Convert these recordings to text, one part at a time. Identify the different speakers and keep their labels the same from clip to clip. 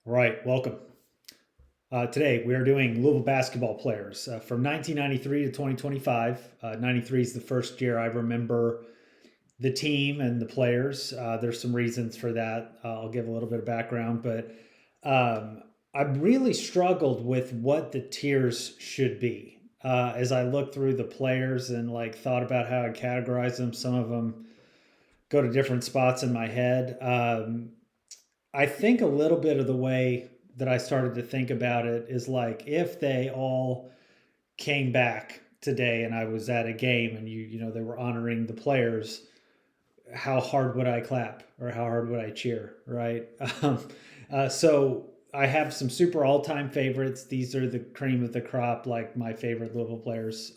Speaker 1: Right, welcome. Today we are doing Louisville basketball players from 1993 to 2025. 93 is the first year I remember the team and the players. There's some reasons for that. I'll give a little bit of background, but I really struggled with what the tiers should be. As I looked through the players and like thought about how I categorize them, some of them go to different spots in my head. I think a little bit of the way that I started to think about it is like if they all came back today and I was at a game and they were honoring the players, how hard would I clap or how hard would I cheer, right? So I have some super all-time favorites. These are the cream of the crop, like my favorite Louisville players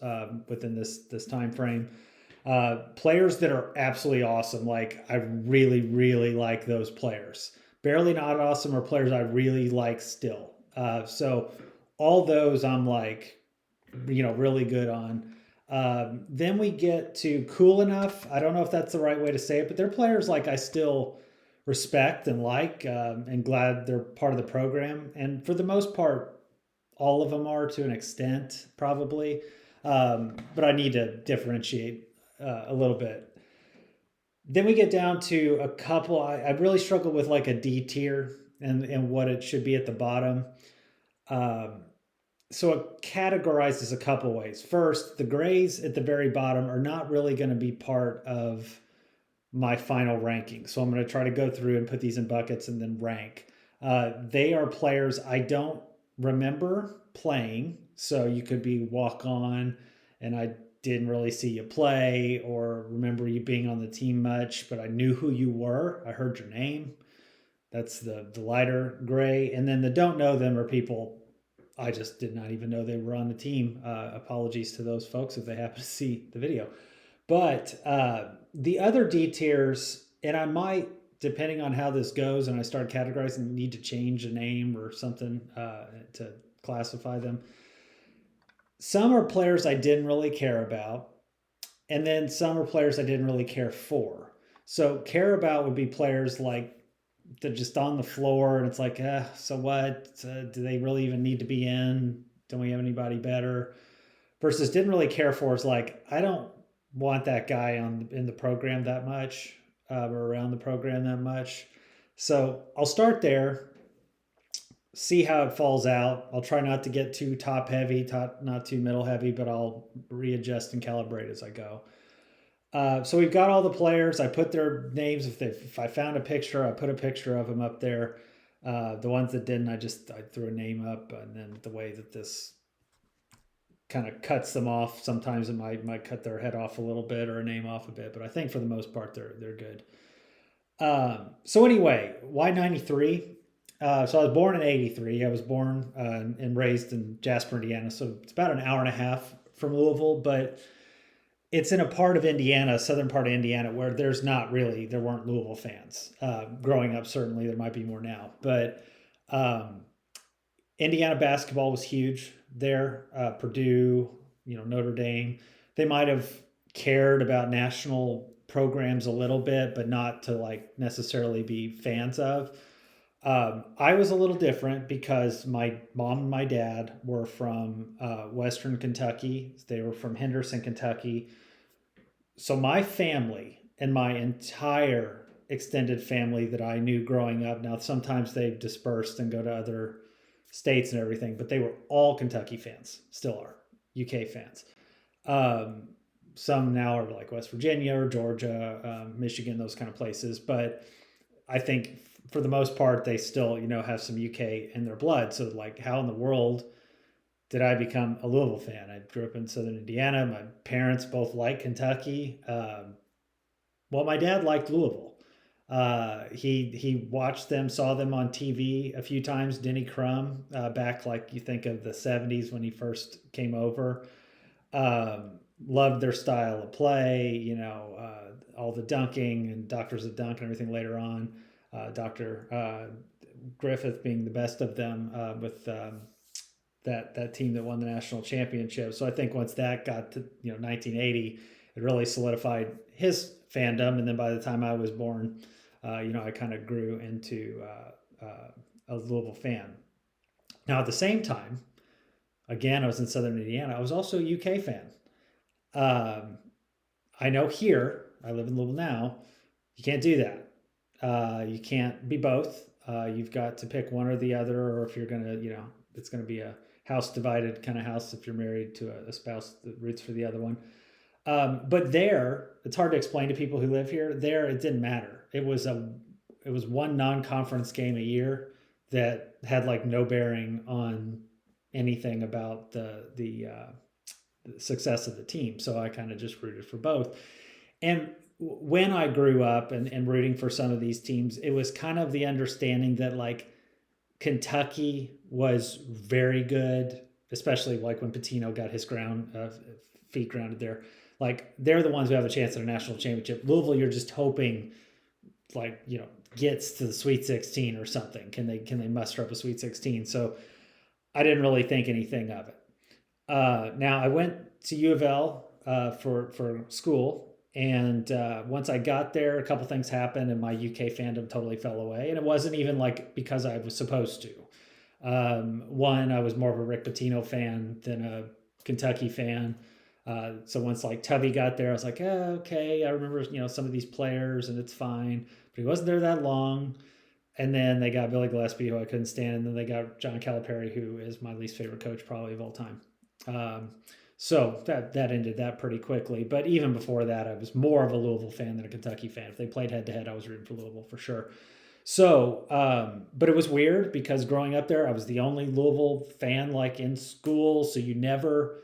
Speaker 1: within this time frame. Players that are absolutely awesome. Like I really, really like those players. Barely not awesome are players I really like still. So all those I'm like, really good on. Then we get to cool enough. I don't know if that's the right way to say it, but they're players like I still respect and like, and glad they're part of the program. And for the most part, all of them are to an extent, probably. But I need to differentiate a little bit. Then we get down to a couple. I really struggle with like a D tier and what it should be at the bottom. Um, so it categorizes a couple ways. First, the grays at the very bottom are not really going to be part of my final ranking. So I'm going to try to go through and put these in buckets and then rank. They are players I don't remember playing. So you could be walk on and I didn't really see you play or remember you being on the team much, but I knew who you were. I heard your name. That's the lighter gray. And then the don't know them are people I just did not even know they were on the team. Apologies to those folks if they happen to see the video. But the other D tiers, and I might, depending on how this goes, and I start categorizing, need to change a name or something to classify them. Some are players I didn't really care about, and then some are players I didn't really care for. So care about would be players like they're just on the floor, and it's like, so what? Do they really even need to be in? Don't we have anybody better? Versus didn't really care for is like, I don't want that guy on in the program that much or around the program that much. So I'll start there, see how it falls out. I'll try not to get too top heavy, not too middle heavy, but I'll readjust and calibrate as I go. So we've got all the players. I put their names. If I found a picture, I put a picture of them up there. The ones that didn't, I threw a name up, and then the way that this kind of cuts them off, sometimes it might cut their head off a little bit or a name off a bit, but I think for the most part they're good. So anyway, why 93? So I was born in 83. I was born and raised in Jasper, Indiana. So it's about an hour and a half from Louisville, but it's in a part of Indiana, southern part of Indiana, where there weren't Louisville fans. Growing up, certainly there might be more now, but um, Indiana basketball was huge there. Purdue, Notre Dame. They might have cared about national programs a little bit, but not to like necessarily be fans of. I was a little different because my mom and my dad were from Western Kentucky. They were from Henderson, Kentucky. So my family and my entire extended family that I knew growing up, now sometimes they've dispersed and go to other states and everything, but they were all Kentucky fans, still are UK fans. Um, some now are like West Virginia or Georgia, Michigan, those kind of places. But I think for the most part, they still, have some UK in their blood. So like, how in the world did I become a Louisville fan? I grew up in Southern Indiana. My parents both like Kentucky. Well, my dad liked Louisville. He watched them, saw them on TV a few times. Denny Crum, back like you think of the '70s when he first came over. Loved their style of play. All the dunking and Doctors of Dunk and everything later on. Doctor Griffith being the best of them with that team that won the national championship. So I think once that got to 1980, it really solidified his fandom. And then by the time I was born, I kind of grew into a Louisville fan. Now, at the same time, again, I was in Southern Indiana. I was also a UK fan. Um, I know here, I live in Louisville now, you can't do that. You can't be both. You've got to pick one or the other, or if you're going to, it's going to be a house divided kind of house if you're married to a spouse that roots for the other one. But there, it's hard to explain to people who live here. There, it didn't matter. It was one non-conference game a year that had like no bearing on anything about the success of the team. So I kind of just rooted for both. And when I grew up and rooting for some of these teams, it was kind of the understanding that like Kentucky was very good, especially like when Patino got his feet grounded there. Like they're the ones who have a chance at a national championship. Louisville, you're just hoping, like gets to the Sweet 16 or something. Can they muster up a Sweet 16? So I didn't really think anything of it. Now I went to UofL for school, and once I got there, a couple things happened, and my UK fandom totally fell away. And it wasn't even like because I was supposed to. One, I was more of a Rick Pitino fan than a Kentucky fan. So once like Tubby got there, I was like, okay, I remember some of these players, and it's fine. But he wasn't there that long. And then they got Billy Gillespie, who I couldn't stand, and then they got John Calipari, who is my least favorite coach probably of all time. So that ended that pretty quickly. But even before that, I was more of a Louisville fan than a Kentucky fan. If they played head to head, I was rooting for Louisville for sure. So, but it was weird because growing up there, I was the only Louisville fan like in school. So you never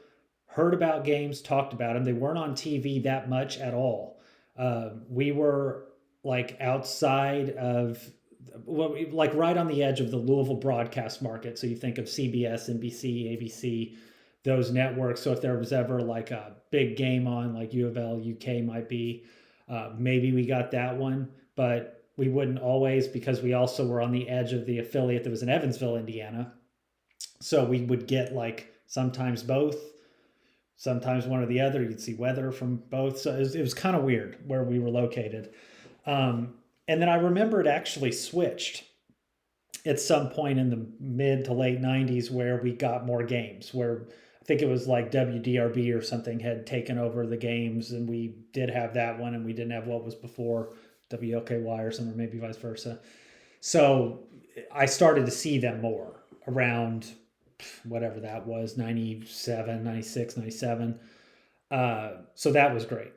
Speaker 1: heard about games, talked about them. They weren't on TV that much at all. We were like outside of, like right on the edge of the Louisville broadcast market. So you think of CBS, NBC, ABC, those networks. So if there was ever like a big game on, like UofL UK might be, maybe we got that one, but we wouldn't always, because we also were on the edge of the affiliate that was in Evansville, Indiana. So we would get like sometimes both, sometimes one or the other. You'd see weather from both. So it was kind of weird where we were located. And then I remember it actually switched at some point in the mid to late 90s where we got more games, where I think it was like WDRB or something had taken over the games, and we did have that one, and we didn't have what was before WLKY or something, or maybe vice versa. So I started to see them more around whatever that was, 97, 96, 97. So that was great.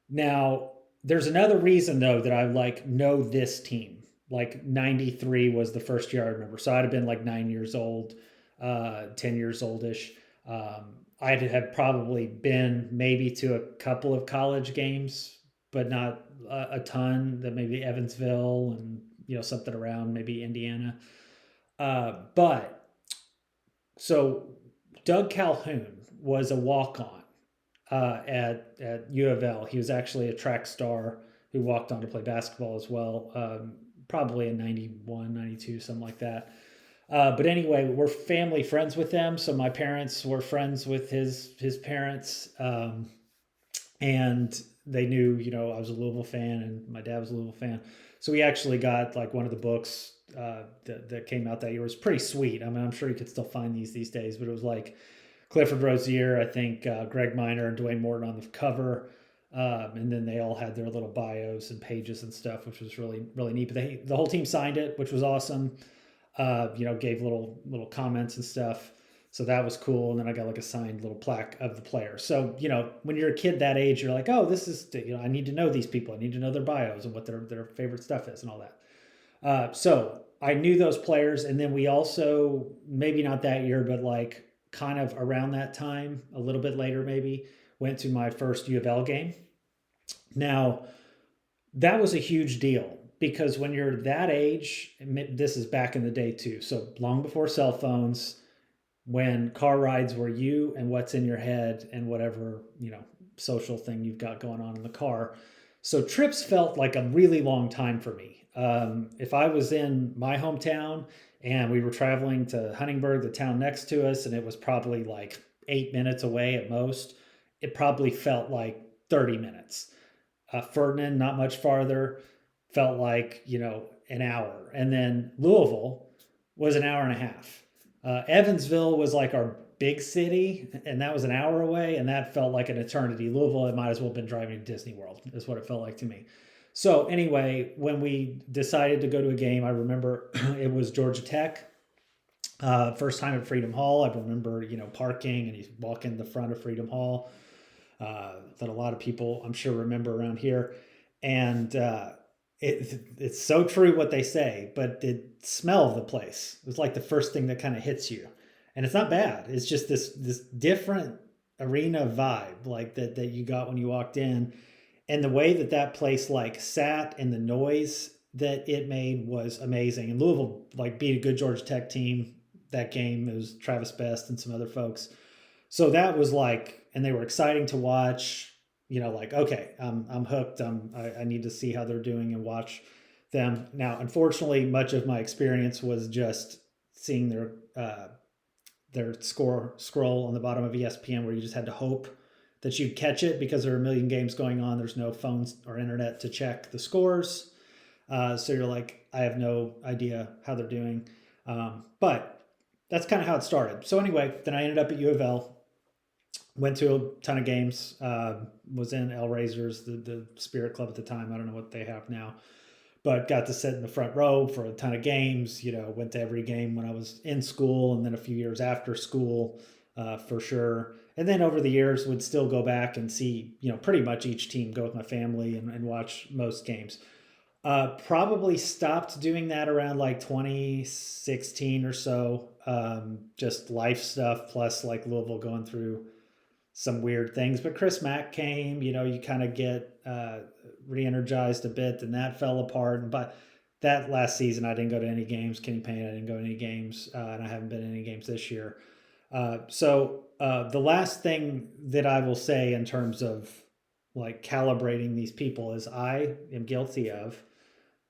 Speaker 1: Now, there's another reason though that I like know this team. Like 93 was the first year I remember. So I'd have been like 9 years old, 10 years oldish. I had probably been maybe to a couple of college games, but not a ton. That maybe Evansville and something around maybe Indiana. But so Doug Calhoun was a walk-on at UofL. He was actually a track star who walked on to play basketball as well, probably in 91, 92, something like that. But anyway, we're family friends with them. So my parents were friends with his parents. And they knew, I was a Louisville fan and my dad was a Louisville fan. So we actually got like one of the books that came out that year. It was pretty sweet. I mean, I'm sure you could still find these days, but it was like Clifford Rozier, I think Greg Minor and Dwayne Morton on the cover. And then they all had their little bios and pages and stuff, which was really, really neat. But the whole team signed it, which was awesome. Gave little comments and stuff. So that was cool. And then I got like a signed little plaque of the player. So, when you're a kid that age, you're like, oh, this is, I need to know these people. I need to know their bios and what their favorite stuff is and all that. So I knew those players. And then we also, maybe not that year, but like kind of around that time, a little bit later, maybe went to my first UofL game. Now that was a huge deal because when you're that age, this is back in the day too. So long before cell phones, when car rides were you and what's in your head and whatever, social thing you've got going on in the car. So trips felt like a really long time for me. If I was in my hometown and we were traveling to Huntingburg, the town next to us, and it was probably like 8 minutes away at most, it probably felt like 30 minutes. Ferdinand, not much farther, felt like, an hour. And then Louisville, was an hour and a half. Evansville was like our big city, and that was an hour away, and that felt like an eternity. Louisville, it might as well have been driving to Disney World, is what it felt like to me. So anyway, when we decided to go to a game, I remember it was Georgia Tech. First time at Freedom Hall. I remember, parking and he's walking the front of Freedom Hall, that a lot of people, I'm sure, remember around here. And it's so true what they say, but the smell of the place was like the first thing that kind of hits you. And it's not bad. It's just this different arena vibe like that you got when you walked in, and the way that place like sat and the noise that it made was amazing. And Louisville like beat a good Georgia Tech team that game. It was Travis Best and some other folks. So that was like, and they were exciting to watch. Like, okay, I'm hooked. I need to see how they're doing and watch them. Now, unfortunately, much of my experience was just seeing their score scroll on the bottom of ESPN, where you just had to hope that you'd catch it because there are a million games going on. There's no phones or internet to check the scores. So you're like, I have no idea how they're doing. But that's kind of how it started. So anyway, then I ended up at UofL, went to a ton of games, was in El Razors, the Spirit Club at the time. I don't know what they have now, but got to sit in the front row for a ton of games. Went to every game when I was in school, and then a few years after school, for sure. And then over the years would still go back and see, pretty much each team, go with my family and watch most games. Probably stopped doing that around like 2016 or so. Just life stuff, plus like Louisville going through some weird things. But Chris Mack came, you kind of get re-energized a bit, and that fell apart. But that last season, I didn't go to any games. Kenny Payne, I didn't go to any games, and I haven't been in any games this year. So the last thing that I will say in terms of like calibrating these people is I am guilty of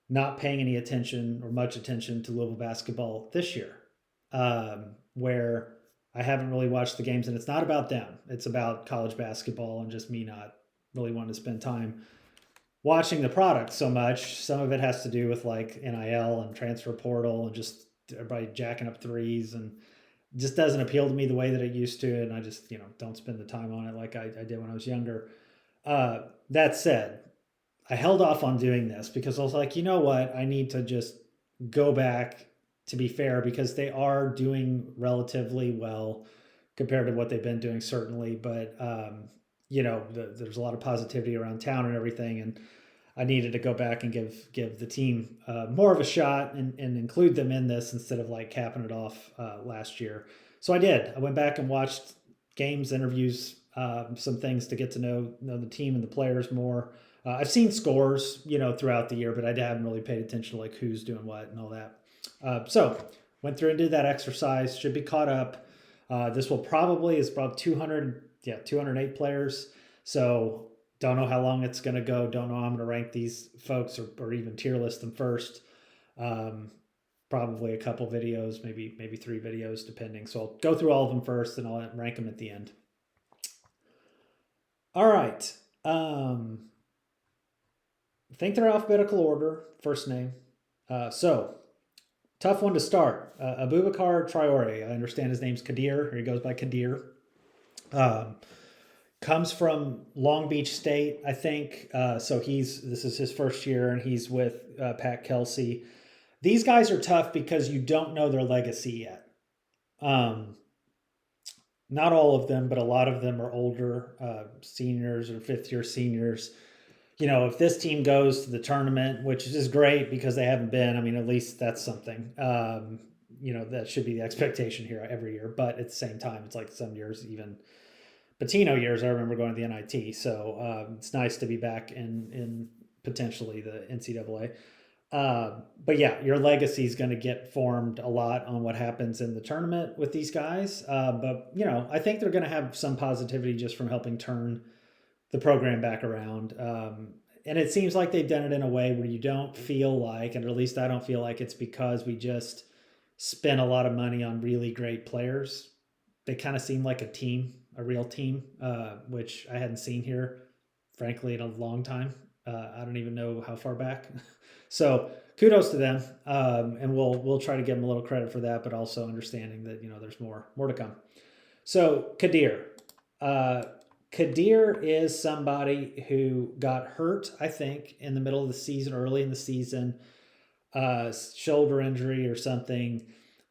Speaker 1: not paying any attention or much attention to Louisville basketball this year, where I haven't really watched the games, and it's not about them. It's about college basketball and just me not really wanting to spend time watching the product so much. Some of it has to do with like NIL and transfer portal and just everybody jacking up threes, and just doesn't appeal to me the way that it used to. And I just, don't spend the time on it like I did when I was younger. That said, I held off on doing this because I was like, you know what? I need to just go back, to be fair, because they are doing relatively well compared to what they've been doing, certainly. But, there's a lot of positivity around town and everything. And I needed to go back and give the team more of a shot and include them in this instead of like capping it off last year. So I did. I went back and watched games, interviews, some things to get to know the team and the players more. I've seen scores, throughout the year, but I haven't really paid attention to like who's doing what and all that. So went through and did that exercise. Should be caught up. This will probably is about 208 players. So don't know how long it's going to go. Don't know how I'm going to rank these folks or even tier list them first. Probably a couple videos, maybe 3 videos, depending. So I'll go through all of them first, and I'll rank them at the end. All right. I think they're alphabetical order, first name. So tough one to start. Abubakar Traore. I understand his name's Kadir, or he goes by Kadir. Comes from Long Beach State, I think. So this is his first year, and he's with Pat Kelsey. These guys are tough because you don't know their legacy yet. Not all of them, but a lot of them are older seniors or fifth-year seniors. If this team goes to the tournament, which is great because they haven't been, at least that's something. That should be the expectation here every year. But at the same time, it's like some years, even Patino years, I remember going to the NIT. So it's nice to be back in potentially the NCAA. But yeah, your legacy is going to get formed a lot on what happens in the tournament with these guys. But I think they're going to have some positivity just from helping turn the program back around. And it seems like they've done it in a way where you don't feel like, and at least I don't feel like it's because we just spent a lot of money on really great players. They kind of seem like a team, a real team, which I hadn't seen here, frankly, in a long time. I don't even know how far back. So kudos to them, and we'll try to give them a little credit for that, but also understanding that there's more to come. So Kadir, uh, Kadir is somebody who got hurt, I think, in the middle of the season, early in the season, shoulder injury or something.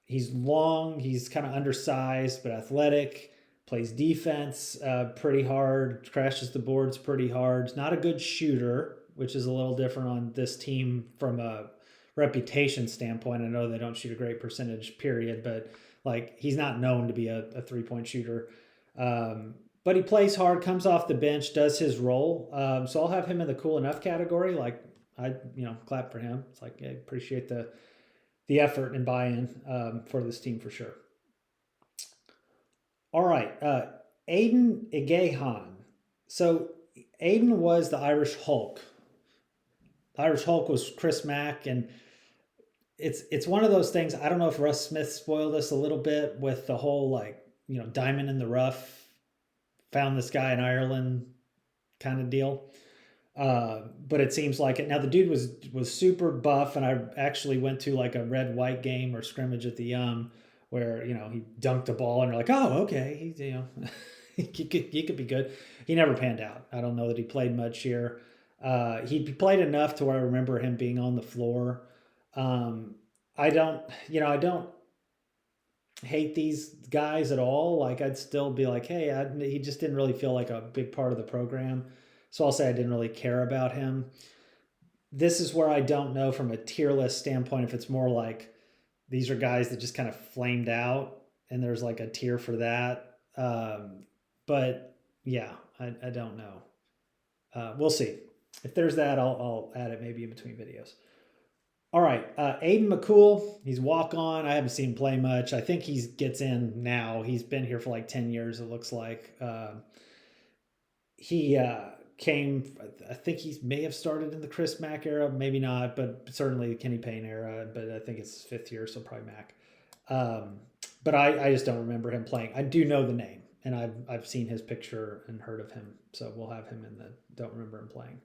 Speaker 1: He's long, he's kind of undersized but athletic. Plays defense pretty hard, crashes the boards pretty hard. Not a good shooter, which is a little different on this team from a reputation standpoint. I know they don't shoot a great percentage, period, but like he's not known to be a 3-point shooter. But he plays hard, comes off the bench, does his role. So I'll have him in the cool enough category. Like I, clap for him. It's like I appreciate the effort and buy-in for this team for sure. All right, Aiden Igehan. So Aiden was the Irish Hulk. The Irish Hulk was Chris Mack, and it's one of those things. I don't know if Russ Smith spoiled us a little bit with the whole diamond in the rough, found this guy in Ireland kind of deal. But it seems like it. Now the dude was super buff, and I actually went to like a red white game or scrimmage at the where he dunked the ball, and you're like, oh, okay, he's he could be good. He never panned out. I don't know that he played much here. He played enough to where I remember him being on the floor. I don't hate these guys at all. Like I'd still be like, hey, he just didn't really feel like a big part of the program. So I'll say I didn't really care about him. This is where I don't know from a tier list standpoint if it's more like these are guys that just kind of flamed out and there's like a tier for that. But yeah, I don't know. We'll see. If there's that, I'll add it maybe in between videos. All right, Aiden McCool, he's walk-on. I haven't seen him play much. I think he gets in now. He's been here for like 10 years, it looks like. He came, I think he may have started in the Chris Mack era, maybe not, but certainly the Kenny Payne era, but I think it's his 5th year, so probably Mack. But I just don't remember him playing. I do know the name, and I've seen his picture and heard of him, so we'll have him in the don't remember him playing.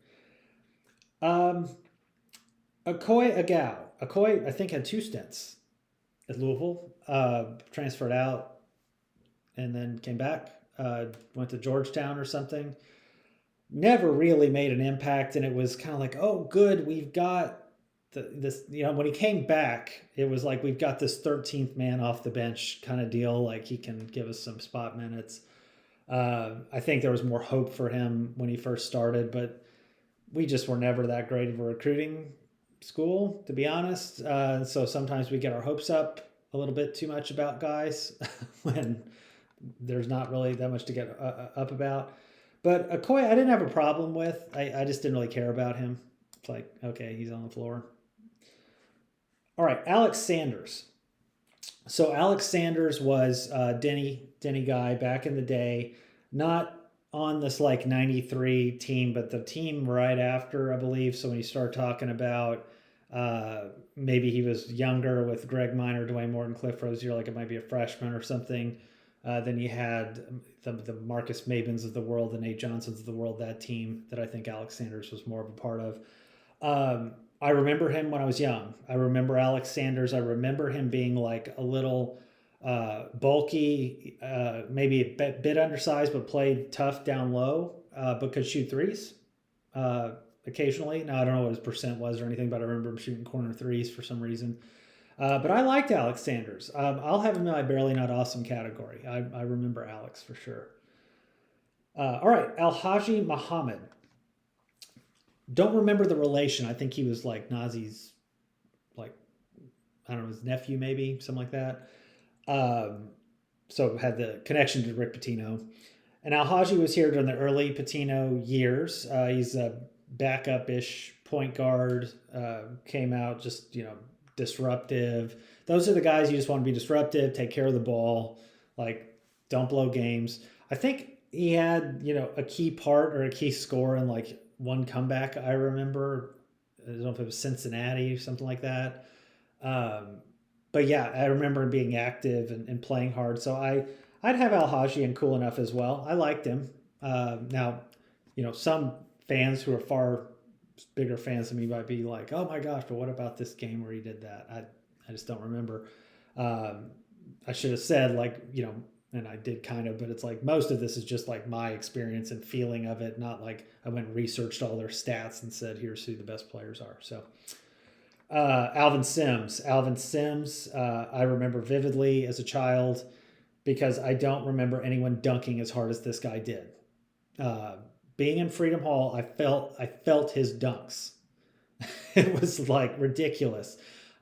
Speaker 1: Okoye Agau. Okoye, I think, had 2 stints at Louisville, transferred out, and then came back, went to Georgetown or something. Never really made an impact, and it was kind of like, oh, good, we've got this. When he came back, it was like we've got this 13th man off the bench kind of deal. Like he can give us some spot minutes. I think there was more hope for him when he first started, but we just were never that great of a recruiting school, to be honest. So sometimes we get our hopes up a little bit too much about guys when there's not really that much to get up about. But Okoye, I didn't have a problem with. I just didn't really care about him. It's like, okay, he's on the floor. All right, Alex Sanders. So Alex Sanders was Denny guy back in the day. Not on this like 93 team, but the team right after, I believe. So when you start talking about maybe he was younger with Greg Minor, Dwayne Morton, Cliff Rozier, like it might be a freshman or something. Then you had the Marcus Mabins of the world, the Nate Johnsons of the world, that team that I think Alex Sanders was more of a part of. I remember him when I was young. I remember Alex Sanders. I remember him being like a little bulky, maybe a bit undersized, but played tough down low, but could shoot threes occasionally. Now, I don't know what his percent was or anything, but I remember him shooting corner threes for some reason. But I liked Alex Sanders. I'll have him in my barely not awesome category. I remember Alex for sure. All right, Alhaji Muhammad. Don't remember the relation. I think he was like Nazi's, like, I don't know, his nephew maybe, something like that. So had the connection to Rick Pitino. And Alhaji was here during the early Pitino years. He's a backup-ish point guard, came out just, disruptive. Those are the guys you just want to be disruptive, take care of the ball, like don't blow games. I think he had, a key part or a key score in like one comeback I remember. I don't know if it was Cincinnati or something like that. But yeah, I remember him being active and playing hard. So I'd have Alhaji in cool enough as well. I liked him. Now, some fans who are far bigger fans than me might be like, oh my gosh, but what about this game where he did that? I just don't remember. I should have said, like, and I did kind of, but it's like most of this is just like my experience and feeling of it, not like I went and researched all their stats and said, here's who the best players are. So Alvin Sims. I remember vividly as a child because I don't remember anyone dunking as hard as this guy did. Being in Freedom Hall, I felt his dunks. It was like ridiculous.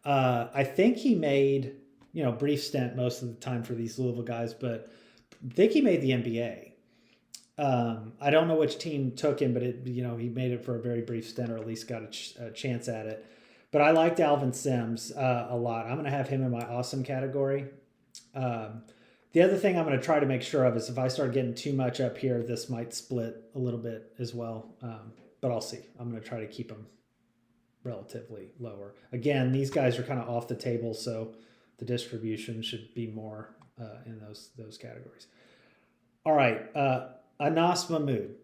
Speaker 1: I think he made, brief stint most of the time for these Louisville guys, but I think he made the NBA. I don't know which team took him, but he made it for a very brief stint, or at least got a chance at it. But I liked Alvin Sims a lot. I'm going to have him in my awesome category. The other thing I'm going to try to make sure of is if I start getting too much up here, this might split a little bit as well. But I'll see. I'm going to try to keep them relatively lower. Again, these guys are kind of off the table, so the distribution should be more in those categories. All right, Anas Mahmoud.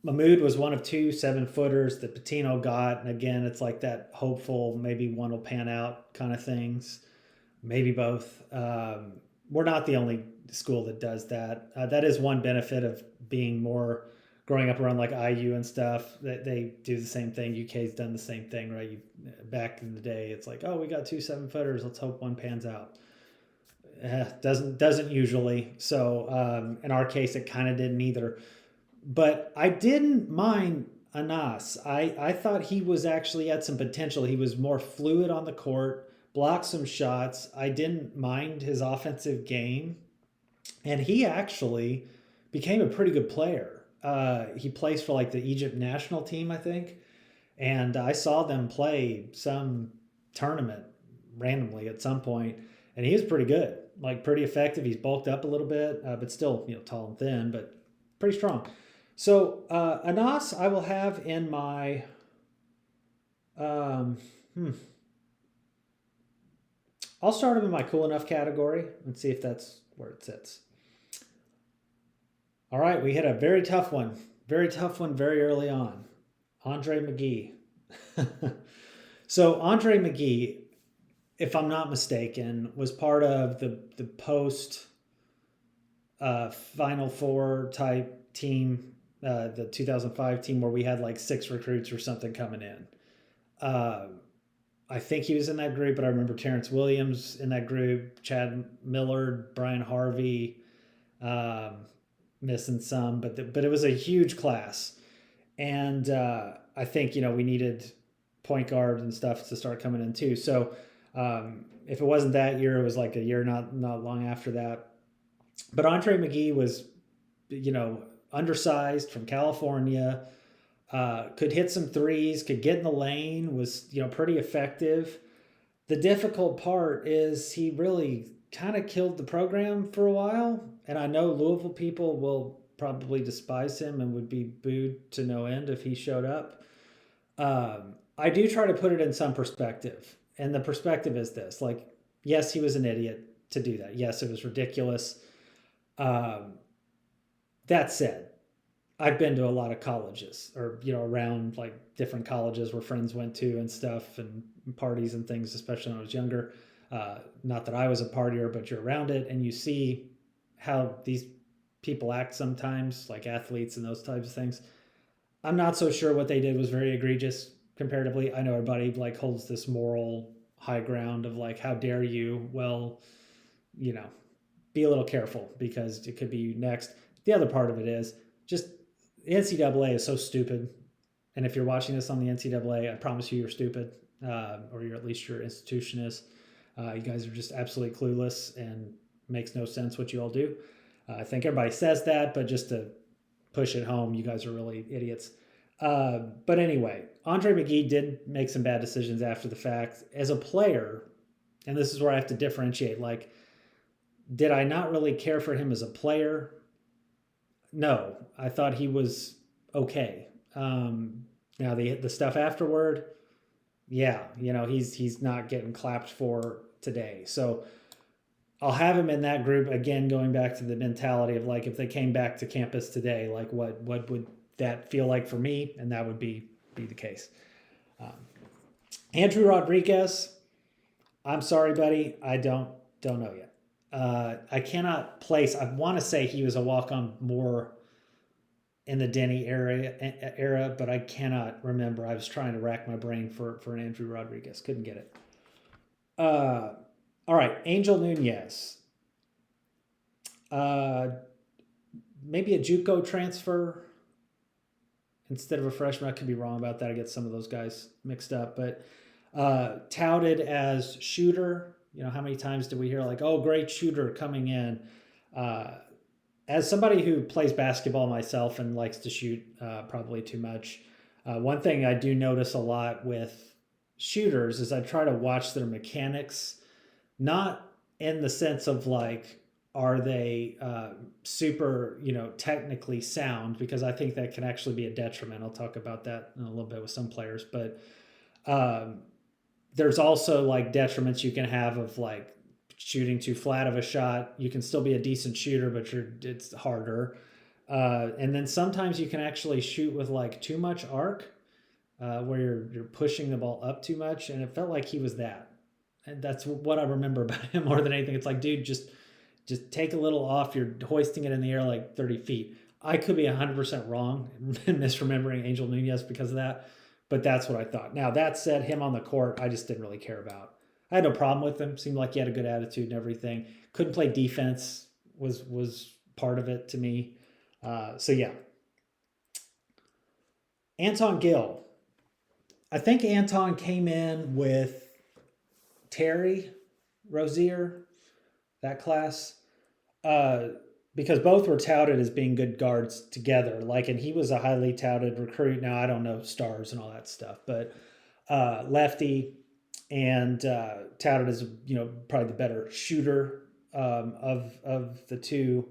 Speaker 1: Mahmoud was one of 2 7-footers that Pitino got, and again, it's like that hopeful, maybe one will pan out kind of things, maybe both. We're not the only school that does that. That is one benefit of being more growing up around like IU and stuff. They do the same thing. UK's done the same thing, right? Back in the day, it's like, oh, we got 2 7-footers. Let's hope one pans out. Doesn't usually. So in our case, it kind of didn't either. But I didn't mind Anas. I thought he was actually had some potential. He was more fluid on the court, blocked some shots. I didn't mind his offensive game. And he actually became a pretty good player. He plays for like the Egypt national team, I think. And I saw them play some tournament randomly at some point, and he was pretty good, like pretty effective. He's bulked up a little bit, but still, tall and thin, but pretty strong. So Anas, I will have in my I'll start him in my cool enough category and see if that's where it sits. All right, we hit a very tough one very early on. Andre McGee. So Andre McGee, if I'm not mistaken, was part of the post Final Four type team, the 2005 team where we had like 6 recruits or something coming in. I think he was in that group, but I remember Terrence Williams in that group, Chad Millard, Brian Harvey, missing some, but it was a huge class. And I think, we needed point guard and stuff to start coming in too. So if it wasn't that year, it was like a year not long after that. But Andre McGee was, undersized from California, could hit some threes, could get in the lane, was, pretty effective. The difficult part is he really kind of killed the program for a while. And I know Louisville people will probably despise him and would be booed to no end if he showed up. I do try to put it in some perspective. And the perspective is this, like, yes, he was an idiot to do that. Yes, it was ridiculous. That said, I've been to a lot of colleges or, around like different colleges where friends went to and stuff and parties and things, especially when I was younger. Not that I was a partier, but you're around it and you see how these people act sometimes, like athletes and those types of things. I'm not so sure what they did was very egregious comparatively. I know everybody like holds this moral high ground of like, how dare you? Well, be a little careful because it could be you next. The other part of it is just the NCAA is so stupid. And if you're watching this on the NCAA, I promise you're stupid, or you're at least your institution is. You guys are just absolutely clueless and makes no sense what you all do. I think everybody says that, but just to push it home, you guys are really idiots. But anyway, Andre McGee did make some bad decisions after the fact. As a player, and this is where I have to differentiate, like, did I not really care for him as a player? No, I thought he was okay. Now the stuff afterward, yeah, he's not getting clapped for today. So I'll have him in that group again, going back to the mentality of like, if they came back to campus today, like what would that feel like for me? And that would be be the case. Andrew Rodriguez, I'm sorry, buddy. I don't know yet. I cannot place. I want to say he was a walk-on more in the Denny era, but I cannot remember. I was trying to rack my brain for an Andrew Rodriguez. Couldn't get it. All right, Angel Nunez. Maybe a JUCO transfer instead of a freshman. I could be wrong about that. I get some of those guys mixed up, but touted as shooter. You know, how many times did we hear like, oh, great shooter coming in? As somebody who plays basketball myself and likes to shoot probably too much, one thing I do notice a lot with shooters is I try to watch their mechanics, not in the sense of like, are they super, technically sound? Because I think that can actually be a detriment. I'll talk about that in a little bit with some players, but there's also like detriments you can have of like shooting too flat of a shot. You can still be a decent shooter, but it's harder. And then sometimes you can actually shoot with like too much arc, where you're pushing the ball up too much. And it felt like he was that. And that's what I remember about him more than anything. It's like, dude, just take a little off. You're hoisting it in the air like 30 feet. I could be 100% wrong and misremembering Angel Nunez because of that, but that's what I thought. Now, that said, him on the court, I just didn't really care about. I had no problem with him. Seemed like he had a good attitude and everything. Couldn't play defense was part of it to me. So, yeah. Anton Gill. I think Anton came in with Terry Rozier, that class, because both were touted as being good guards together. Like, and he was a highly touted recruit. Now, I don't know stars and all that stuff, but lefty and touted as, probably the better shooter of the two,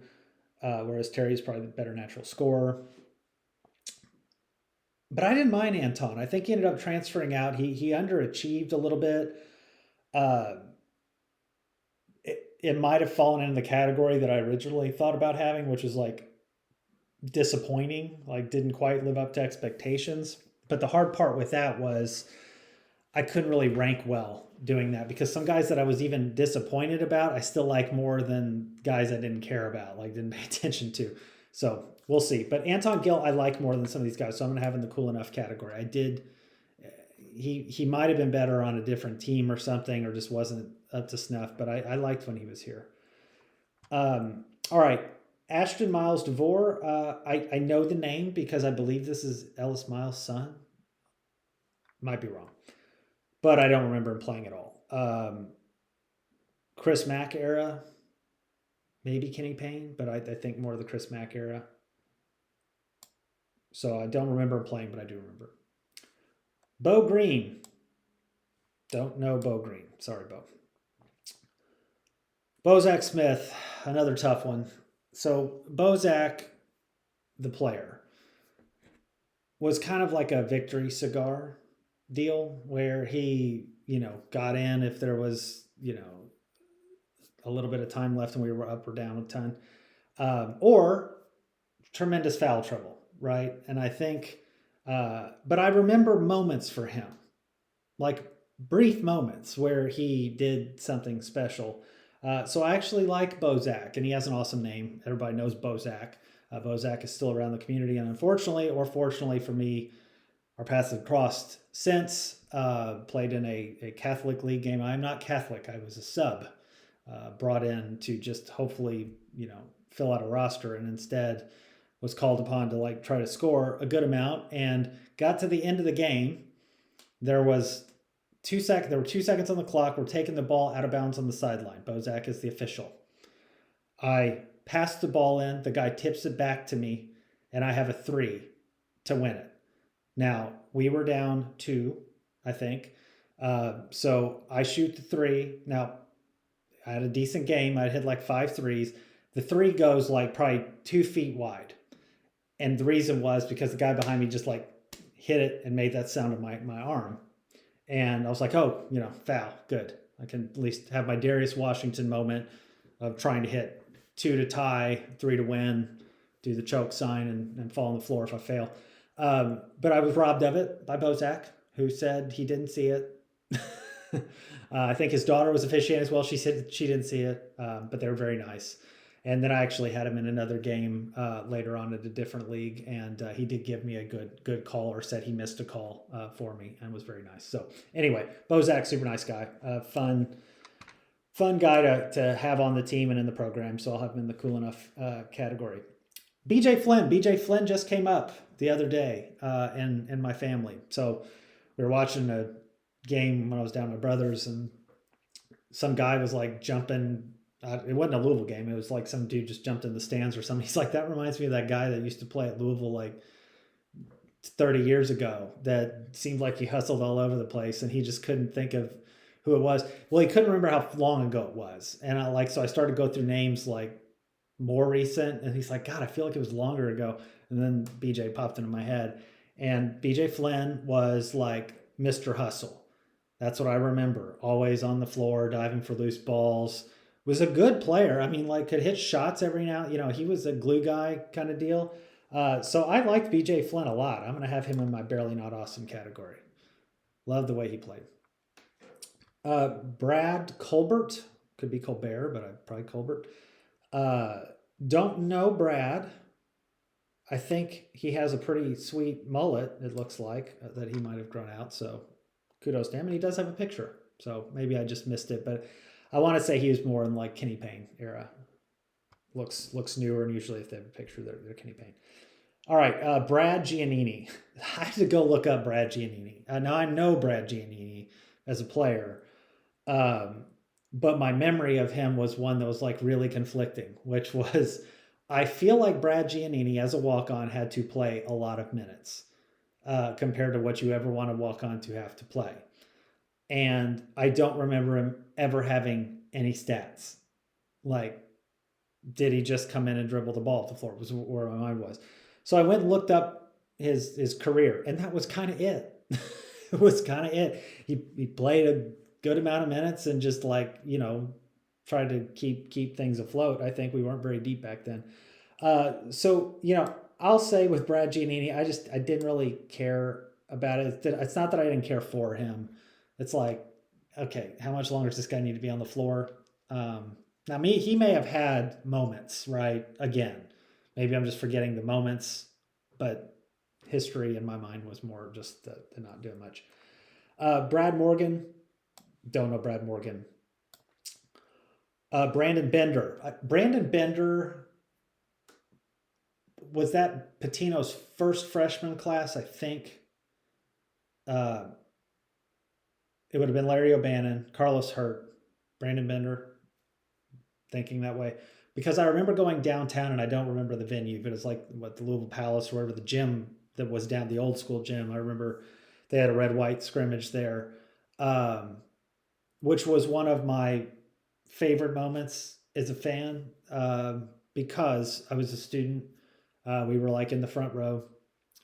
Speaker 1: whereas Terry is probably the better natural scorer. But I didn't mind Anton. I think he ended up transferring out. He underachieved a little bit. It might have fallen in the category that I originally thought about having, which is like disappointing, like didn't quite live up to expectations. But the hard part with that was I couldn't really rank well doing that, because some guys that I was even disappointed about, I still like more than guys I didn't care about, like didn't pay attention to. So we'll see. But Anton Gill, I like more than some of these guys. So I'm going to have in the cool enough category. He might have been better on a different team or something, or just wasn't up to snuff, but I liked when he was here. All right. Ashton Miles DeVore. I know the name because I believe this is Ellis Miles' son. Might be wrong, but I don't remember him playing at all. Chris Mack era, maybe Kenny Payne, but I think more of the Chris Mack era. So I don't remember him playing, but I do remember. Bo Green. Don't know Bo Green. Sorry, Bo. Bozak Smith, another tough one. So Bozak, the player, was kind of like a victory cigar deal where he, got in if there was, a little bit of time left and we were up or down a ton, or tremendous foul trouble, right? And I think, but I remember moments for him, like brief moments where he did something special. So I actually like Bozak, and he has an awesome name. Everybody knows Bozak. Bozak is still around the community, and unfortunately, or fortunately for me, our paths have crossed since. Played in a Catholic league game. I'm not Catholic. I was a sub, brought in to just hopefully, fill out a roster, and instead was called upon to try to score a good amount, and got to the end of the game. There were 2 seconds on the clock. We're taking the ball out of bounds on the sideline. Bozak is the official. I pass the ball in. The guy tips it back to me, and I have a 3 to win it. Now, we were down 2, I think. So I shoot the 3. Now, I had a decent game. I hit 5 threes. The 3 goes probably 2 feet wide. And the reason was because the guy behind me just hit it and made that sound of my arm. And I was like, oh, foul, good. I can at least have my Darius Washington moment of trying to hit 2 to tie, 3 to win, do the choke sign and fall on the floor if I fail. But I was robbed of it by Bozak, who said he didn't see it. I think his daughter was officiating as well. She said she didn't see it, but they were very nice. And then I actually had him in another game later on at a different league, and he did give me a good call, or said he missed a call for me, and was very nice. So anyway, Bozak, super nice guy, fun guy to have on the team and in the program. So I'll have him in the cool enough category. BJ Flynn just came up the other day in my family. So we were watching a game when I was down at my brother's, and some guy was like jumping. It wasn't a Louisville game. It was like some dude just jumped in the stands or something. He's like, that reminds me of that guy that used to play at Louisville like 30 years ago that seemed like he hustled all over the place, and he just couldn't think of who it was. Well, he couldn't remember how long ago it was. And so I started to go through names like more recent, and he's like, God, I feel like it was longer ago. And then BJ popped into my head, and BJ Flynn was like Mr. Hustle. That's what I remember. Always on the floor, diving for loose balls. Was a good player. I mean, like, could hit shots every now. He was a glue guy kind of deal. So I liked BJ Flynn a lot. I'm going to have him in my barely not awesome category. Love the way he played. Brad Colbert, could be Colbert, but probably Colbert. Don't know Brad. I think he has a pretty sweet mullet, it looks like, that he might have grown out. So kudos to him. And he does have a picture. So maybe I just missed it. But I want to say he was more in like Kenny Payne era. Looks newer, and usually if they have a picture, they're Kenny Payne. All right, Brad Giannini. I had to go look up Brad Giannini. Now I know Brad Giannini as a player. But my memory of him was one that was like really conflicting, which was, I feel like Brad Giannini as a walk-on had to play a lot of minutes compared to what you ever want to walk on to have to play. And I don't remember him ever having any stats. Like, did he just come in and dribble the ball off the floor? Was where my mind was. So I went and looked up his career, and that was kind of it. It was kind of it. He played a good amount of minutes and just like, tried to keep things afloat. I think we weren't very deep back then. So, I'll say with Brad Giannini, I didn't really care about it. It's not that I didn't care for him. It's like, okay, how much longer does this guy need to be on the floor? Now, he may have had moments, right? Again, maybe I'm just forgetting the moments, but history in my mind was more just the not doing much. Brad Morgan, don't know Brad Morgan. Brandon Bender. Brandon Bender, was that Pitino's first freshman class, I think. It would have been Larry O'Bannon, Carlos Hurt, Brandon Bender, thinking that way. Because I remember going downtown, and I don't remember the venue, but it's like the Louisville Palace or whatever, the gym that was down, the old school gym. I remember they had a red-white scrimmage there, which was one of my favorite moments as a fan because I was a student. We were like in the front row,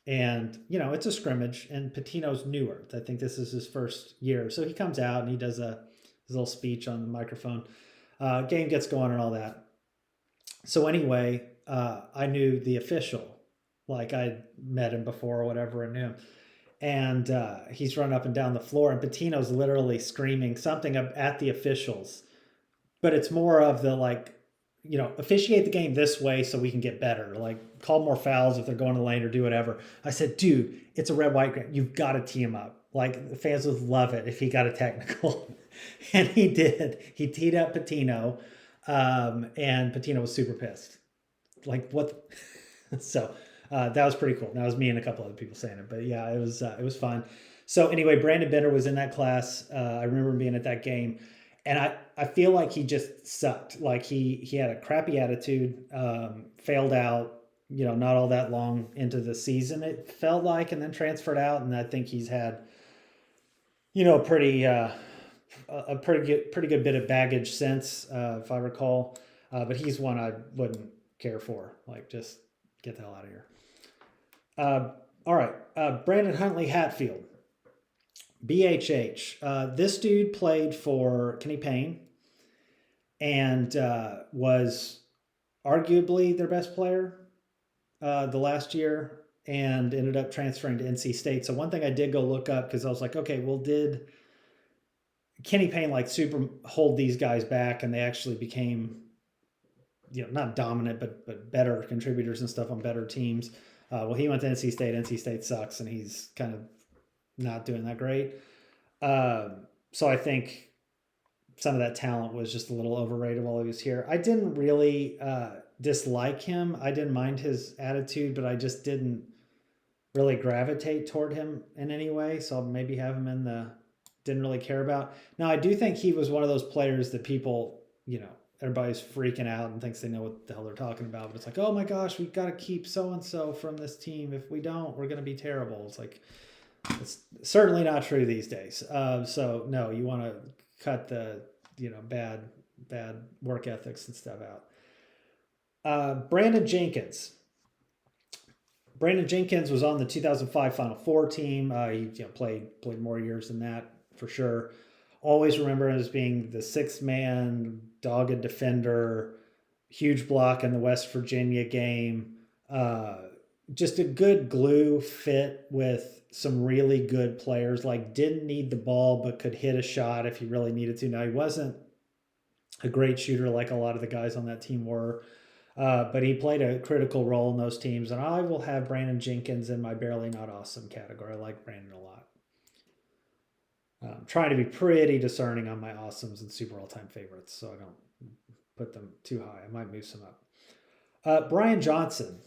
Speaker 1: and it's a scrimmage, and Pitino's newer. I think this is his first year, so he comes out and he does his little speech on the microphone. Game gets going and all that. So anyway, I knew the official, like I'd met him before or whatever, and knew him. And he's run up and down the floor, and Pitino's literally screaming something at the officials. But it's more of the like, officiate the game this way so we can get better. Like, call more fouls if they're going to the lane or do whatever. I said, dude, it's a red-white game. You've got to tee him up. Like, the fans would love it if he got a technical. And he did. He teed up Pitino, and Pitino was super pissed. Like, what? So that was pretty cool. That was me and a couple other people saying it. But yeah, it was fun. So anyway, Brandon Bender was in that class. I remember being at that game. And I feel like he just sucked. Like he had a crappy attitude, failed out, not all that long into the season, it felt like, and then transferred out. And I think he's had, a pretty good bit of baggage since, if I recall. But he's one I wouldn't care for. Like, just get the hell out of here. All right. Brandon Huntley Hatfield. BHH. This dude played for Kenny Payne and was arguably their best player the last year. and ended up transferring to NC State. So one thing I did go look up, because I was like, okay, well, did Kenny Payne like super hold these guys back, and they actually became, not dominant, but better contributors and stuff on better teams? Well, he went to NC State. NC State sucks, and he's kind of not doing that great. So I think some of that talent was just a little overrated while he was here. I didn't really dislike him. I didn't mind his attitude, but I just didn't really gravitate toward him in any way. So I'll maybe have him in the didn't really care about. Now, I do think he was one of those players that people, everybody's freaking out and thinks they know what the hell they're talking about. But it's like, oh my gosh, we've got to keep so-and-so from this team. If we don't, we're going to be terrible. It's like, it's certainly not true these days. So no, you want to cut the, bad work ethics and stuff out. Brandon Jenkins. Brandon Jenkins was on the 2005 Final Four team. He played more years than that for sure. Always remember him as being the sixth man, dogged defender, huge block in the West Virginia game. Just a good glue fit with some really good players. Like, didn't need the ball, but could hit a shot if he really needed to. Now, he wasn't a great shooter like a lot of the guys on that team were. But he played a critical role in those teams, and I will have Brandon Jenkins in my barely not awesome category. I like Brandon a lot. I'm trying to be pretty discerning on my awesomes and super all-time favorites, so I don't put them too high. I might move some up. Brian Johnson.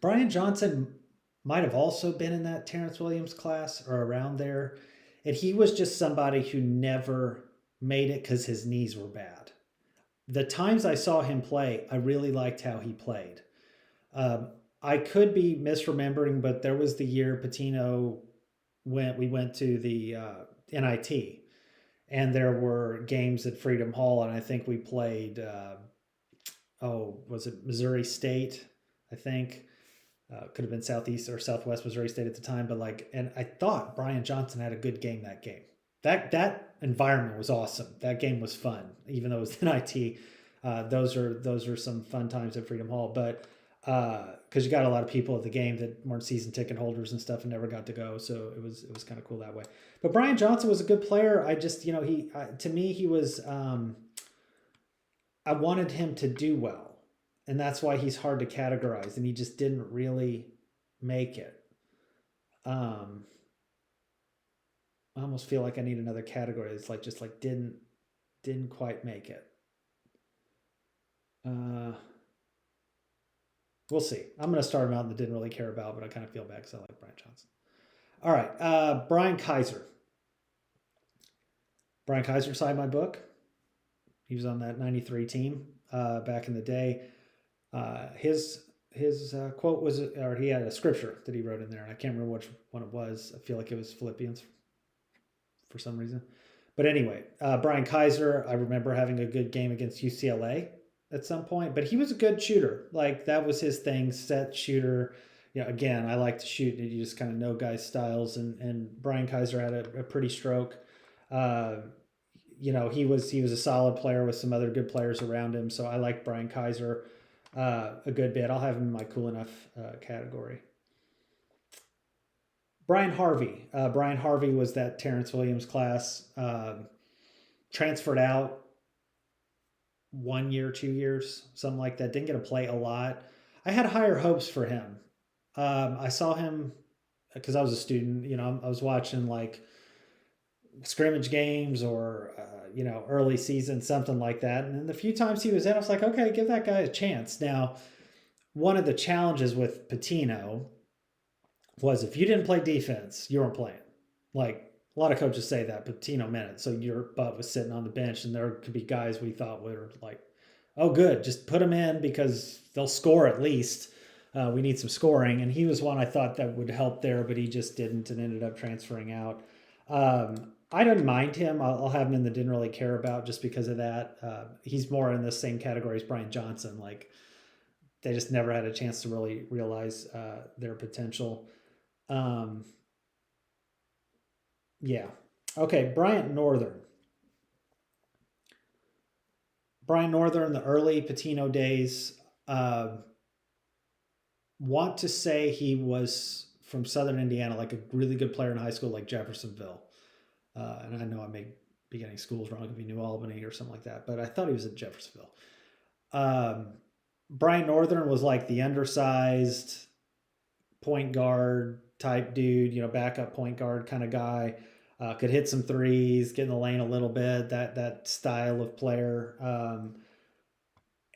Speaker 1: Brian Johnson might have also been in that Terrence Williams class or around there, and he was just somebody who never made it because his knees were bad. The times I saw him play, I really liked how he played. I could be misremembering, but there was the year Pitino we went to the NIT, and there were games at Freedom Hall, and I think we played, was it Missouri State? I think. Could have been Southeast or Southwest Missouri State at the time, but and I thought Brian Johnson had a good game that game. That environment was awesome. That game was fun, even though it was NIT. Those are some fun times at Freedom Hall, but because you got a lot of people at the game that weren't season ticket holders and stuff and never got to go, so it was kind of cool that way. But Brian Johnson was a good player. I just to me he was. I wanted him to do well, and that's why he's hard to categorize, and he just didn't really make it. I almost feel like I need another category. It's didn't quite make it. We'll see. I'm going to start him out and didn't really care about, but I kind of feel bad because I like Brian Johnson. All right. Brian Kaiser. Brian Kaiser signed my book. He was on that 93 team back in the day. His quote was, or he had a scripture that he wrote in there, and I can't remember which one it was. I feel like it was Philippians for some reason. But anyway, Brian Kaiser, I remember having a good game against UCLA at some point, but he was a good shooter. That was his thing, set shooter. Again, I like to shoot, and you just kind of know guys' styles, and Brian Kaiser had a pretty stroke. He was a solid player with some other good players around him, so I like Brian Kaiser a good bit. I'll have him in my cool enough category. Brian Harvey. Brian Harvey was that Terrence Williams class. Transferred out 1 year, 2 years, something like that. Didn't get to play a lot. I had higher hopes for him. I saw him because I was a student. I was watching scrimmage games or early season, something like that. And then the few times he was in, I was like, okay, give that guy a chance. Now, one of the challenges with Pitino was if you didn't play defense, you weren't playing. A lot of coaches say that, but Pitino meant it. So your butt was sitting on the bench, and there could be guys we thought were oh, good, just put them in because they'll score at least. We need some scoring. And he was one I thought that would help there, but he just didn't and ended up transferring out. I didn't mind him. I'll have him in the didn't really care about just because of that. He's more in the same category as Brian Johnson. They just never had a chance to really realize their potential. Yeah. Okay, Bryant Northern. Brian Northern, the early Pitino days, want to say he was from Southern Indiana, like a really good player in high school, like Jeffersonville. And I know I may be getting schools wrong. It could be New Albany or something like that, but I thought he was at Jeffersonville. Bryant Northern was like the undersized point guard type dude, backup point guard kind of guy. Could hit some threes, get in the lane a little bit. That style of player.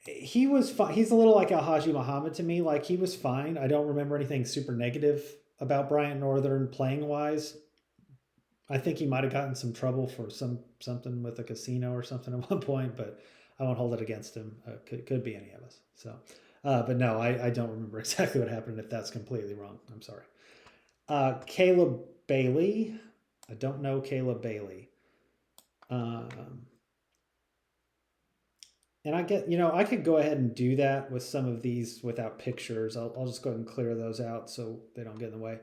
Speaker 1: He was fine. He's a little like Al-Haji Muhammad to me. Like, he was fine. I don't remember anything super negative about Bryant Northern playing wise. I think he might have gotten some trouble for something with a casino or something at one point, but I won't hold it against him. Could be any of us. So, but no, I don't remember exactly what happened. If that's completely wrong, I'm sorry. Caleb Bailey. I don't know Caleb Bailey. And I could go ahead and do that with some of these without pictures. I'll just go ahead and clear those out so they don't get in the way.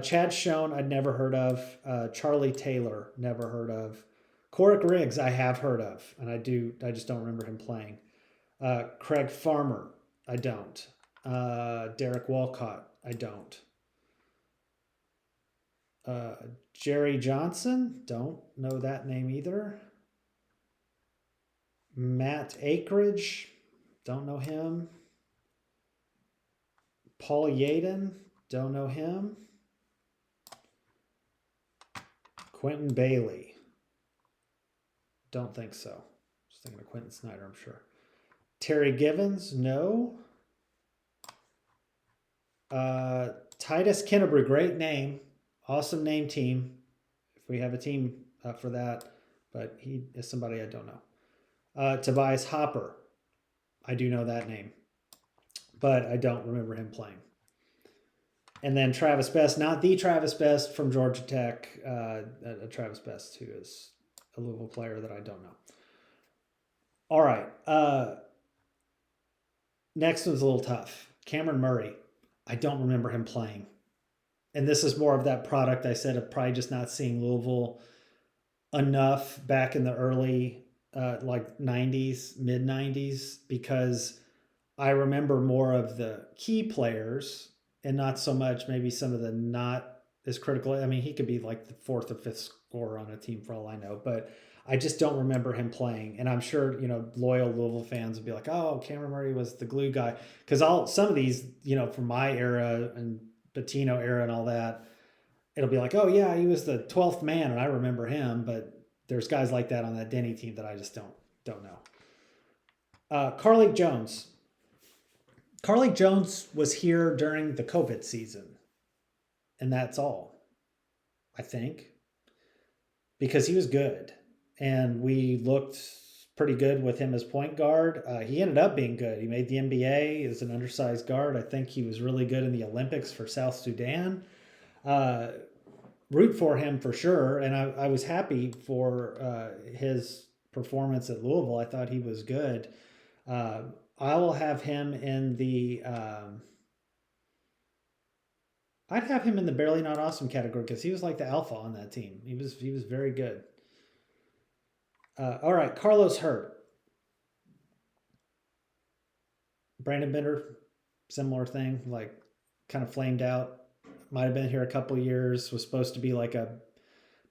Speaker 1: Chad Schoen, I'd never heard of. Charlie Taylor, never heard of. Corrick Riggs, I have heard of, and I just don't remember him playing. Craig Farmer, I don't. Derek Walcott, I don't. Jerry Johnson, don't know that name either. Matt Akridge, don't know him. Paul Yaden, don't know him. Quentin Bailey, don't think so. Just thinking of Quentin Snyder, I'm sure. Terry Givens, no. Titus Kennebrew, great name. Awesome name team. If we have a team for that, but he is somebody I don't know. Tobias Hopper, I do know that name, but I don't remember him playing. And then Travis Best, not the Travis Best from Georgia Tech, a Travis Best who is a Louisville player that I don't know. All right. Next one's a little tough. Cameron Murray, I don't remember him playing. And this is more of that product I said of probably just not seeing Louisville enough back in the early 90s, mid 90s, because I remember more of the key players and not so much maybe some of the not as critical. I mean, he could be like the fourth or fifth scorer on a team for all I know, but I just don't remember him playing. And I'm sure, loyal Louisville fans would be like, oh, Cameron Murray was the glue guy. Because some of these, from my era and Bettino era and all that, it'll be like, oh yeah, he was the 12th man and I remember him, but there's guys like that on that Denny team that I just don't know. Carlik Jones. Carlik Jones was here during the COVID season. And that's all, I think, because he was good. And we looked pretty good with him as point guard. He ended up being good. He made the NBA as an undersized guard. I think he was really good in the Olympics for South Sudan. Root for him for sure. And I was happy for his performance at Louisville. I thought he was good. I will have him in the... I'd have him in the barely not awesome category because he was like the alpha on that team. He was very good. All right, Carlos Hurt. Brandon Bender, similar thing, like kind of flamed out. Might have been here a couple years, was supposed to be like a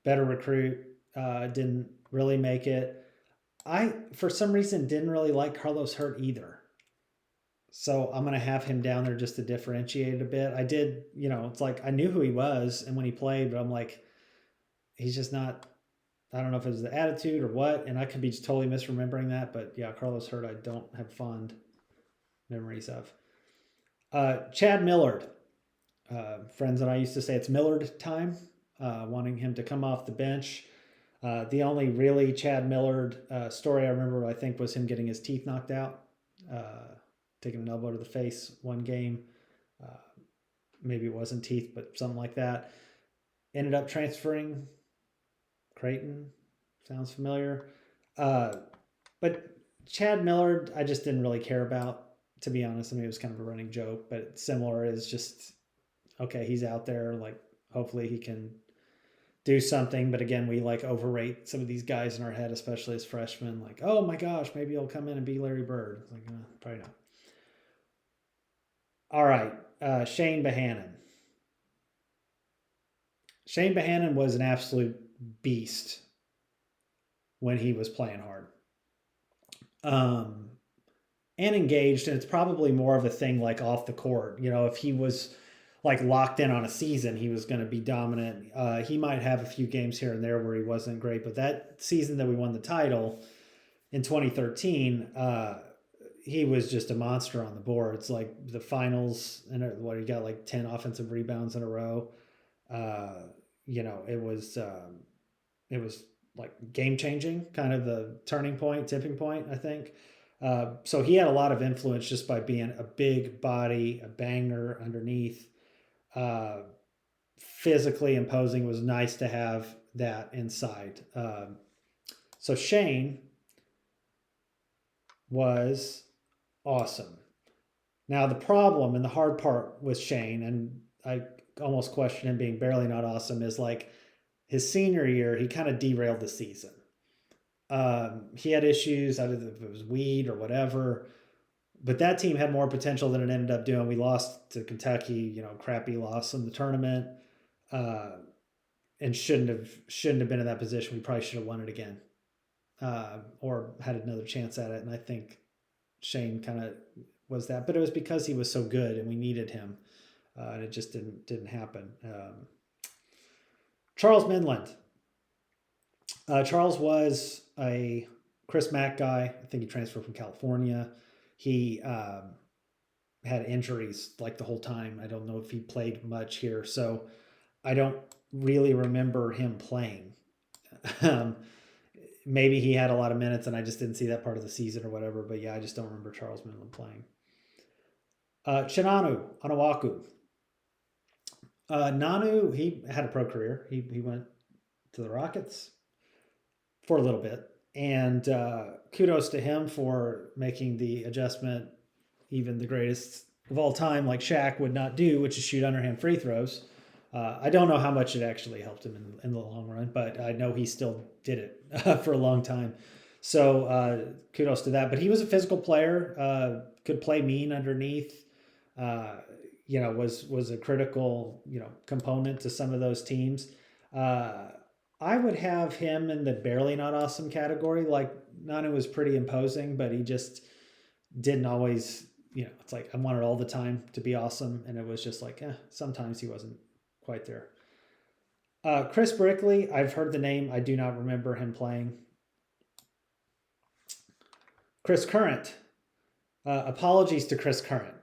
Speaker 1: better recruit. Didn't really make it. I, for some reason, didn't really like Carlos Hurt either. So I'm going to have him down there just to differentiate it a bit. I did, it's like I knew who he was and when he played, but I'm like, he's just not, I don't know if it was the attitude or what, and I could be just totally misremembering that. But yeah, Carlos Hurt, I don't have fond memories of. Chad Millard. Friends and I used to say it's Millard time, wanting him to come off the bench. The only really Chad Millard story I remember, I think, was him getting his teeth knocked out. Taking an elbow to the face one game. Maybe it wasn't teeth, but something like that. Ended up transferring. Creighton. Sounds familiar. But Chad Millard, I just didn't really care about, to be honest. I mean, it was kind of a running joke, but similar is just, okay, he's out there. Like, hopefully he can do something. But again, we like overrate some of these guys in our head, especially as freshmen. Like, oh my gosh, maybe he'll come in and be Larry Bird. Like, probably not. All right. Shane Bohannon. Shane Bohannon was an absolute beast when he was playing hard. Um, and engaged, and it's probably more of a thing like off the court. If he was like locked in on a season, he was going to be dominant. He might have a few games here and there where he wasn't great, but that season that we won the title in 2013, he was just a monster on the boards. Like the finals, and what he got like 10 offensive rebounds in a row. It was like game changing, kind of the turning point, tipping point, I think. So he had a lot of influence just by being a big body, a banger underneath, uh, physically imposing. It was nice to have that inside. So Shane was awesome. Now the problem and the hard part with Shane, and I almost question him being barely not awesome, is like his senior year, he kind of derailed the season. He had issues, I don't know if it was weed or whatever, but that team had more potential than it ended up doing. We lost to Kentucky, crappy loss in the tournament, uh, and shouldn't have been in that position. We probably should have won it again, or had another chance at it. And I think Shane kind of was that, but it was because he was so good and we needed him, and it just didn't happen. Charles Minland. Charles was a Chris Mack guy. I think he transferred from California. He had injuries like the whole time. I don't know if he played much here, so I don't really remember him playing. um, Maybe he had a lot of minutes and I just didn't see that part of the season or whatever. But yeah, I just don't remember Charles Minland playing. Chinanu Anawaku. Nanu, he had a pro career. He went to the Rockets for a little bit. And kudos to him for making the adjustment even the greatest of all time, like Shaq, would not do, which is shoot underhand free throws. I don't know how much it actually helped him in the long run, but I know he still did it for a long time. So kudos to that. But he was a physical player, could play mean underneath. Was a critical component to some of those teams. I would have him in the barely not awesome category. Like Nanu was pretty imposing, but he just didn't always. It's like I wanted all the time to be awesome, and it was just like sometimes he wasn't quite there. Chris Brickley, I've heard the name. I do not remember him playing. Chris Current. Apologies to Chris Current.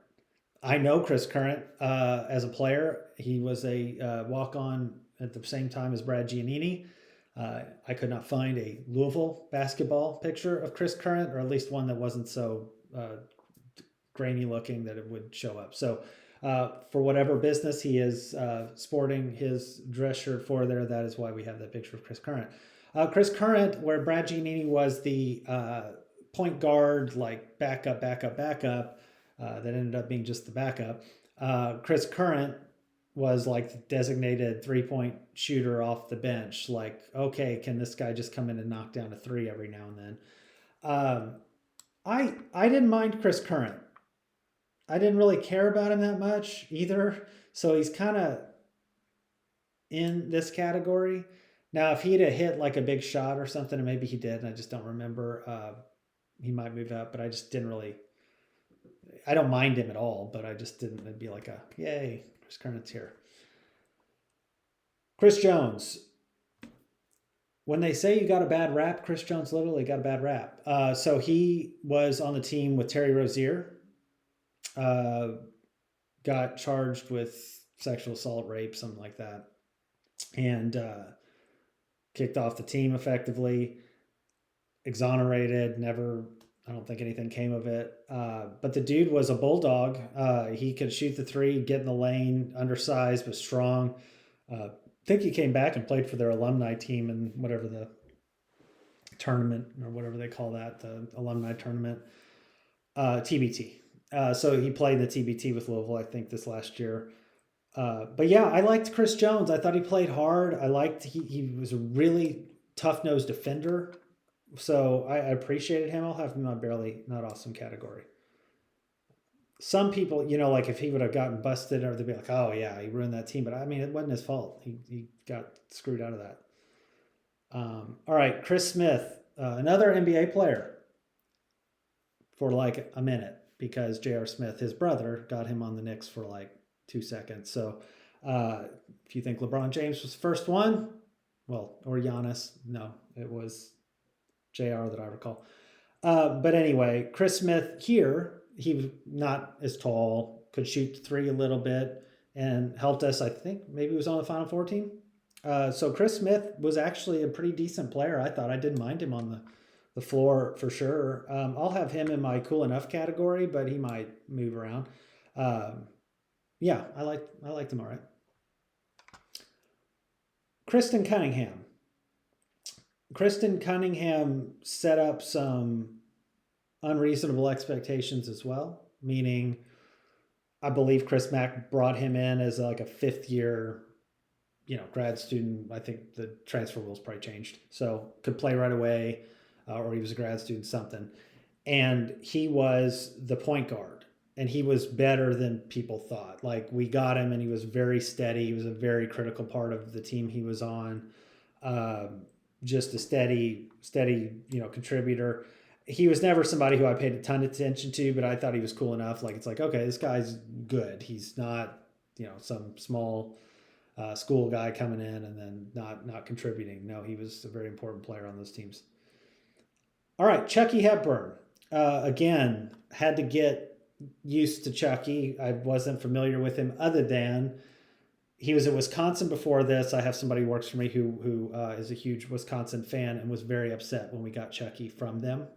Speaker 1: I know Chris Current as a player. He was a walk-on at the same time as Brad Giannini. I could not find a Louisville basketball picture of Chris Current, or at least one that wasn't so grainy looking that it would show up. So for whatever business he is sporting his dress shirt for there, that is why we have that picture of Chris Current. Chris Current, where Brad Giannini was the point guard, like backup, that ended up being just the backup. Chris Current was like the designated 3-point shooter off the bench. Like, okay, can this guy just come in and knock down a three every now and then? I didn't mind Chris Current. I didn't really care about him that much either. So he's kind of in this category. Now, if he'd have hit like a big shot or something, and maybe he did, and I just don't remember, he might move up, but I just didn't really, I don't mind him at all, but I just didn't, it'd be like yay, Chris Current's here. Chris Jones. When they say you got a bad rap, Chris Jones literally got a bad rap. So he was on the team with Terry Rozier. Got charged with sexual assault, rape, something like that, and kicked off the team effectively. Exonerated. Never. I don't think anything came of it. But the dude was a bulldog. He could shoot the three, get in the lane, undersized but strong. I think he came back and played for their alumni team in whatever the tournament or whatever they call that, the alumni tournament, TBT. So he played the TBT with Louisville, I think, this last year. But yeah, I liked Chris Jones. I thought he played hard. I liked he was a really tough-nosed defender. So I appreciated him. I'll have him on barely not awesome category. some people, like if he would have gotten busted, or they'd be like, oh yeah, he ruined that team. But I mean, it wasn't his fault. He got screwed out of that. All right, Chris Smith, another NBA player for like a minute because J.R. Smith, his brother, got him on the Knicks for like 2 seconds. So uh, if you think LeBron James was the first one, well, or Giannis, no, it was J.R. that I recall. But anyway, Chris Smith here, he was not as tall, could shoot three a little bit, and helped us. I think maybe he was on the Final Four team. So Chris Smith was actually a pretty decent player. I thought I didn't mind him on the floor for sure. I'll have him in my cool enough category, but he might move around. Um, yeah, I liked him all right. Kristen Cunningham. Kristen Cunningham set up some unreasonable expectations as well, meaning I believe Chris Mack brought him in as like a fifth year, grad student. I think the transfer rules probably changed. So could play right away, or he was a grad student, something. And he was the point guard, and he was better than people thought. Like we got him, and he was very steady. He was a very critical part of the team he was on. Just a steady, contributor. He was never somebody who I paid a ton of attention to, but I thought he was cool enough. Like it's like, okay, this guy's good. He's not, some small school guy coming in and then not contributing. No, he was a very important player on those teams. All right, Chucky Hepburn. Again, had to get used to Chucky. I wasn't familiar with him other than he was at Wisconsin before this. I have somebody who works for me who is a huge Wisconsin fan and was very upset when we got Chucky from them.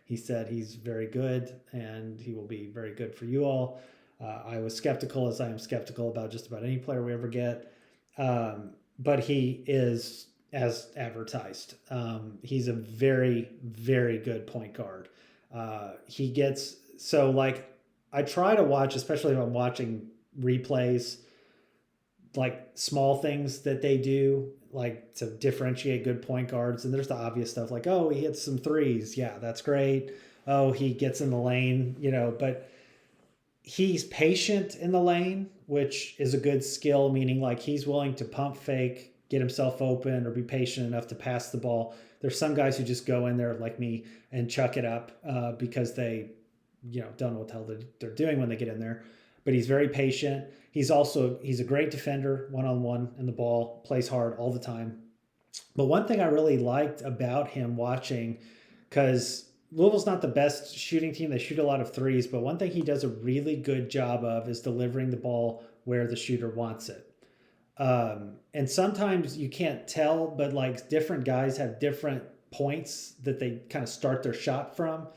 Speaker 1: He said he's very good and he will be very good for you all. I was skeptical, as I am skeptical about just about any player we ever get. But he is as advertised. He's a very, very good point guard. He gets, so like, I try to watch, especially if I'm watching replays, like small things that they do, like to differentiate good point guards. And there's the obvious stuff like, oh, he hits some threes. Yeah, that's great. Oh, he gets in the lane, but he's patient in the lane, which is a good skill, meaning like he's willing to pump fake, get himself open, or be patient enough to pass the ball. There's some guys who just go in there like me and chuck it up because they, don't know what the hell they're doing when they get in there. But he's very patient. He's a great defender, one-on-one in the ball, plays hard all the time. But one thing I really liked about him watching, because Louisville's not the best shooting team. They shoot a lot of threes, but one thing he does a really good job of is delivering the ball where the shooter wants it. And sometimes you can't tell, but like different guys have different points that they kind of start their shot from.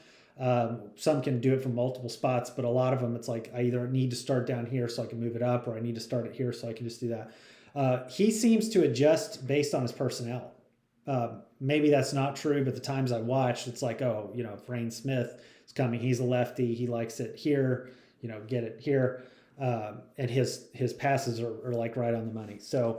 Speaker 1: Some can do it from multiple spots, but a lot of them, it's like I either need to start down here so I can move it up, or I need to start it here so I can just do that. He seems to adjust based on his personnel. Maybe that's not true, but the times I watched, it's like, oh, if Rain Smith is coming, he's a lefty, he likes it here, get it here. And his passes are like right on the money. So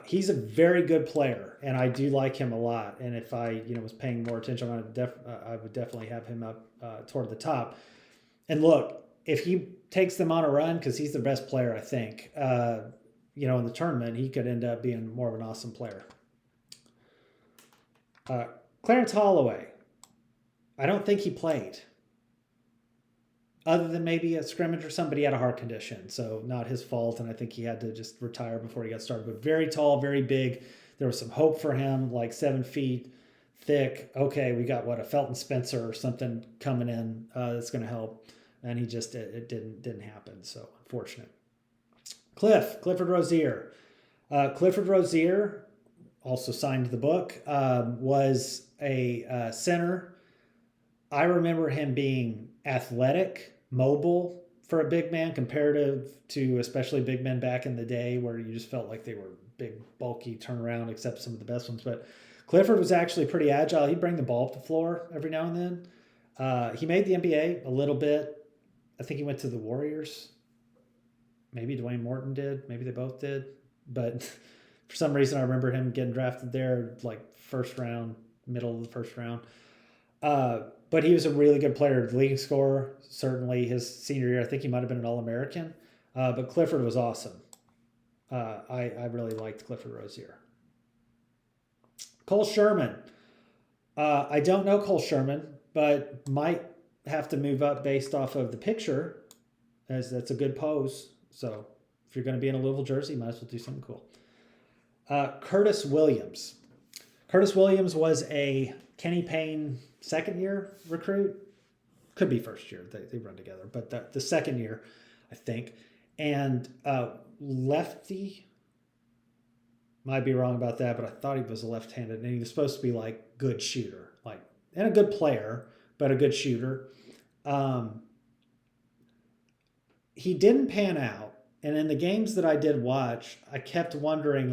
Speaker 1: he's a very good player, and I do like him a lot. And if I was paying more attention, I would definitely have him up toward the top. And look, if he takes them on a run, because he's the best player, I think, in the tournament, he could end up being more of an awesome player. Clarence Holloway, I don't think he played. Other than maybe a scrimmage or somebody had a heart condition, so not his fault, and I think he had to just retire before he got started. But very tall, very big. There was some hope for him, like 7 feet thick. Okay, we got a Felton Spencer or something coming in that's going to help, and he just it didn't happen. So unfortunate. Clifford Rozier. Clifford Rozier also signed the book. Was a center. I remember him being athletic, mobile for a big man, comparative to especially big men back in the day where you just felt like they were big, bulky, turnaround, except some of the best ones. But Clifford was actually pretty agile. He'd bring the ball up the floor every now and then. He made the NBA a little bit. I think he went to the Warriors. Maybe Dwayne Morton did. Maybe they both did. But for some reason, I remember him getting drafted there like first round, middle of the first round. but he was a really good player, leading scorer. Certainly, his senior year, I think he might have been an All-American. But Clifford was awesome. I really liked Clifford Rozier. Cole Sherman. I don't know Cole Sherman, but might have to move up based off of the picture, as that's a good pose. So if you're going to be in a Louisville jersey, you might as well do something cool. Curtis Williams. Curtis Williams was a Kenny Payne second year recruit. Could be first year. They run together. But the second year, I think. And lefty. Might be wrong about that, but I thought he was a left-handed. And he was supposed to be like good shooter. And a good player, but a good shooter. He didn't pan out. And in the games that I did watch, I kept wondering,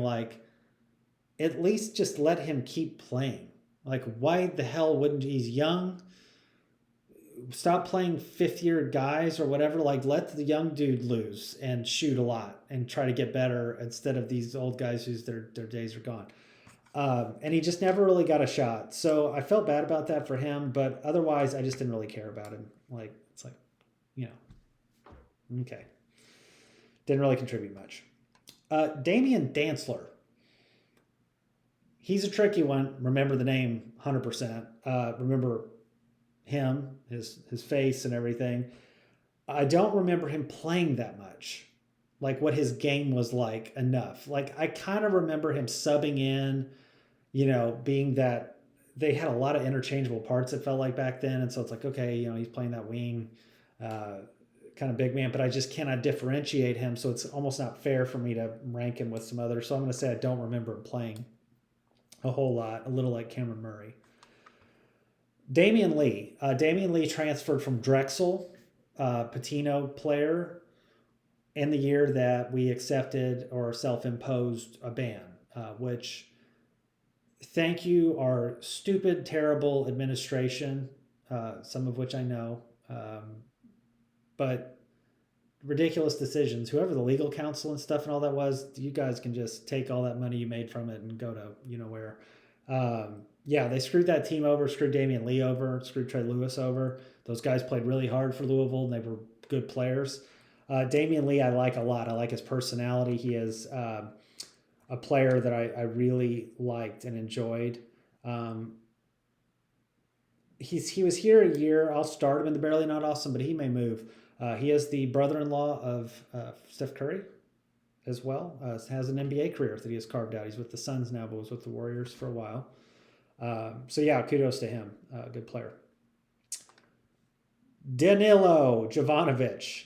Speaker 1: at least just let him keep playing. Why the hell wouldn't he's young? Stop playing fifth-year guys or whatever. Let the young dude loose and shoot a lot and try to get better instead of these old guys whose their days are gone. And he just never really got a shot. So I felt bad about that for him, but otherwise I just didn't really care about him. Okay. Didn't really contribute much. Damian Dantzler. He's a tricky one. Remember the name 100%. Remember him, his face and everything. I don't remember him playing that much. What his game was like enough. I kind of remember him subbing in, being that they had a lot of interchangeable parts, it felt like back then. And so it's okay, he's playing that wing kind of big man, but I just cannot differentiate him. So it's almost not fair for me to rank him with some others. So I'm going to say I don't remember him playing a whole lot, a little like Cameron Murray. Damian Lee. Damian Lee transferred from Drexel, Patino player, in the year that we accepted or self-imposed a ban, which, thank you, our stupid, terrible administration, some of which I know, but ridiculous decisions. Whoever the legal counsel and stuff and all that was, you guys can just take all that money you made from it and go to where. They screwed that team over, screwed Damian Lee over, screwed Trey Lewis over. Those guys played really hard for Louisville, and they were good players. Damian Lee I like a lot. I like his personality. He is a player that I really liked and enjoyed. He was here a year. I'll start him in the Barely Not Awesome, but he may move. He is the brother-in-law of Steph Curry as well. Has an NBA career that he has carved out. He's with the Suns now, but was with the Warriors for a while. Kudos to him. Good player. Danilo Jovanovic.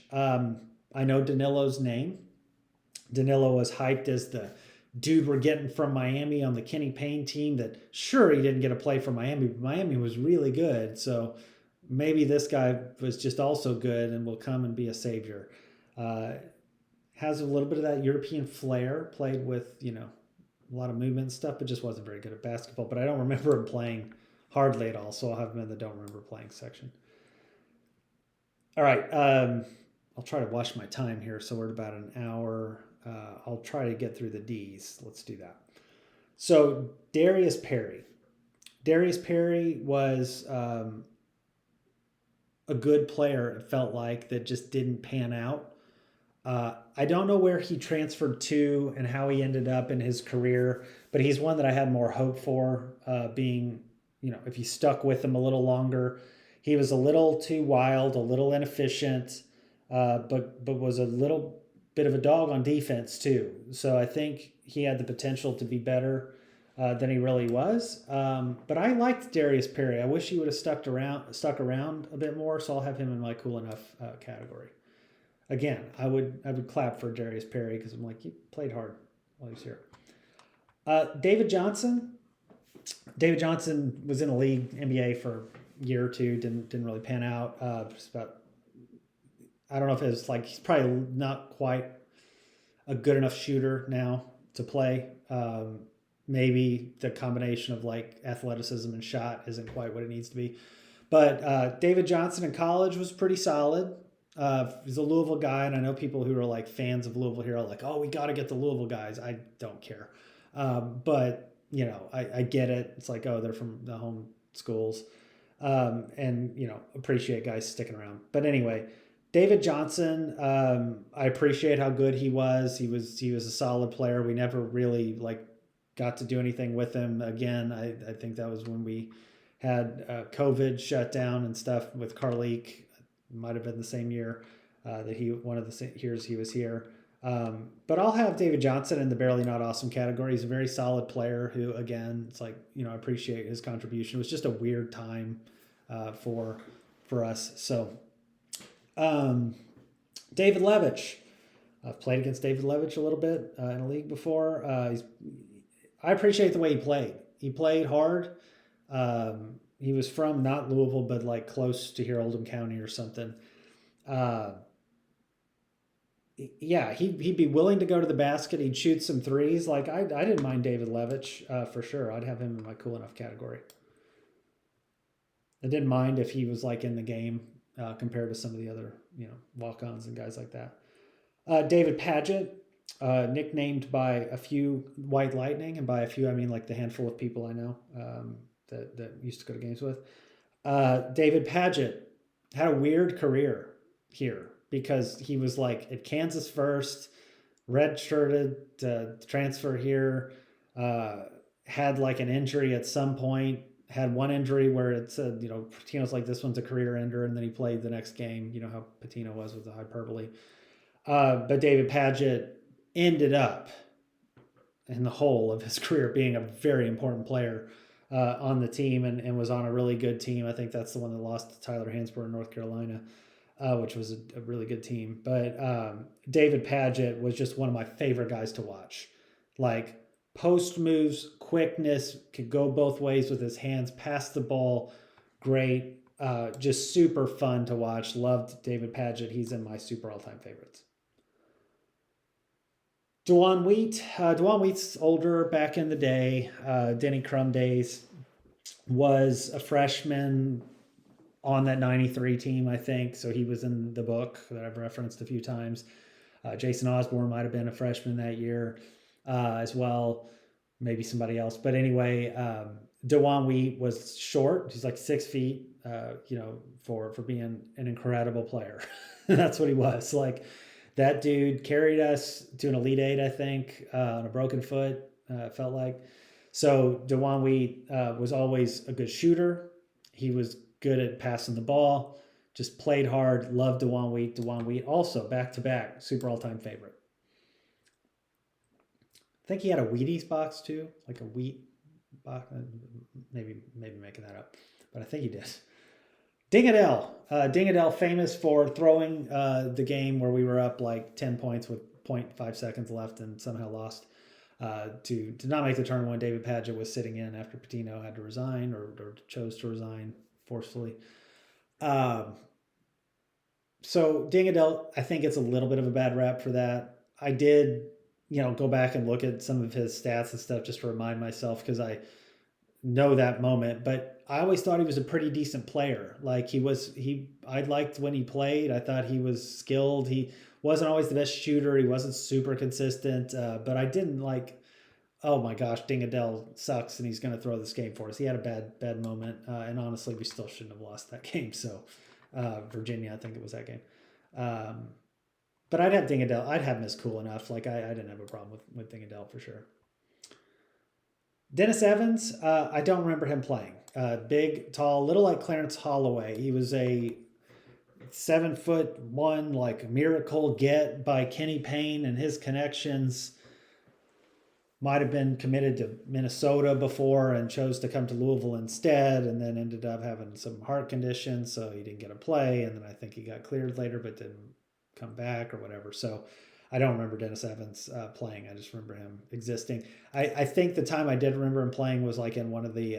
Speaker 1: I know Danilo's name. Danilo was hyped as the dude we're getting from Miami on the Kenny Payne team that, sure, he didn't get a play from Miami, but Miami was really good. So maybe this guy was just also good and will come and be a savior. Has a little bit of that European flair, played with, a lot of movement and stuff, but just wasn't very good at basketball. But I don't remember him playing hardly at all, so I'll have him in the don't remember playing section. All right. I'll try to watch my time here, so we're at about an hour. I'll try to get through the D's. Let's do that. So Darius Perry. Darius Perry was a good player, it felt like, that just didn't pan out. I don't know where he transferred to and how he ended up in his career, but he's one that I had more hope for being, if he stuck with him a little longer. He was a little too wild, a little inefficient, but was a little bit of a dog on defense too. So I think he had the potential to be better than he really was. But I liked Darius Perry. I wish he would have stuck around a bit more. So I'll have him in my cool enough category. Again, I would clap for Darius Perry because I'm like, he played hard while he's here. David Johnson. David Johnson was in the league, NBA, for a year or two. Didn't really pan out. Just about. I don't know if it's he's probably not quite a good enough shooter now to play. Maybe the combination of athleticism and shot isn't quite what it needs to be. But David Johnson in college was pretty solid. He's a Louisville guy, and I know people who are fans of Louisville here are like, oh, we got to get the Louisville guys. I don't care. But, I get it. It's oh, they're from the home schools. And appreciate guys sticking around. But anyway, David Johnson, I appreciate how good he was. He was a solid player. We never really got to do anything with him again. I think that was when we had COVID shut down and stuff with Carleek. Might have been the same year that one of the years he was here. But I'll have David Johnson in the barely not awesome category. He's a very solid player who, again, it's I appreciate his contribution. It was just a weird time for us. So, David Levitch. I've played against David Levitch a little bit in a league before. I appreciate the way he played. He played hard. He was from not Louisville, but close to here, Oldham County or something. Yeah, he'd be willing to go to the basket. He'd shoot some threes. I didn't mind David Levitch for sure. I'd have him in my cool enough category. I didn't mind if he was in the game compared to some of the other walk-ons and guys like that. David Padgett, nicknamed by a few White Lightning, and by a few I mean the handful of people I know that used to go to games with. David Padgett had a weird career here because he was at Kansas first, redshirted, transfer here, had an injury at some point, had one injury where it said, Patino's this one's a career ender, and then he played the next game, how Patino was with the hyperbole. But David Padgett ended up in the whole of his career being a very important player on the team and was on a really good team. I think that's the one that lost to Tyler Hansbrough in North Carolina, which was a really good team. But David Padgett was just one of my favorite guys to watch. Post moves, quickness, could go both ways with his hands, pass the ball, great. Just super fun to watch. Loved David Padgett. He's in my super all-time favorites. DeJuan Wheat. DeJuan Wheat's older, back in the day. Denny Crum days. Was a freshman on that 93 team, I think. So he was in the book that I've referenced a few times. Jason Osborne might have been a freshman that year as well. Maybe somebody else. But anyway, DeJuan Wheat was short. He's 6 feet, for being an incredible player. That's what he was. That dude carried us to an Elite Eight, I think, on a broken foot, felt like. So DeJuan Wheat was always a good shooter. He was good at passing the ball, just played hard, loved DeJuan Wheat. DeJuan Wheat also, back-to-back, super all-time favorite. I think he had a Wheaties box too, a wheat box. Maybe making that up, but I think he did. Dingadell, famous for throwing the game where we were up 10 points with 0.5 seconds left and somehow lost to not make the tournament when David Padgett was sitting in after Patino had to resign or chose to resign forcefully. So Dingadell, I think it's a little bit of a bad rap for that. I did, go back and look at some of his stats and stuff just to remind myself because I know that moment, but I always thought he was a pretty decent player. I liked when he played. I thought he was skilled. He wasn't always the best shooter. He wasn't super consistent, but I didn't oh my gosh, Dingadell sucks and he's going to throw this game for us. He had a bad moment. And honestly, we still shouldn't have lost that game. So Virginia, I think it was that game. But I'd have Dingadell. I'd have him as cool enough. I didn't have a problem with Dingadell for sure. Dennis Evans, I don't remember him playing. Big, tall, little like Clarence Holloway. He was a 7'1", miracle get by Kenny Payne and his connections. Might have been committed to Minnesota before and chose to come to Louisville instead, and then ended up having some heart conditions, so he didn't get to play. And then I think he got cleared later, but didn't come back or whatever. So I don't remember Dennis Evans playing. I just remember him existing. I think the time I did remember him playing was in one of the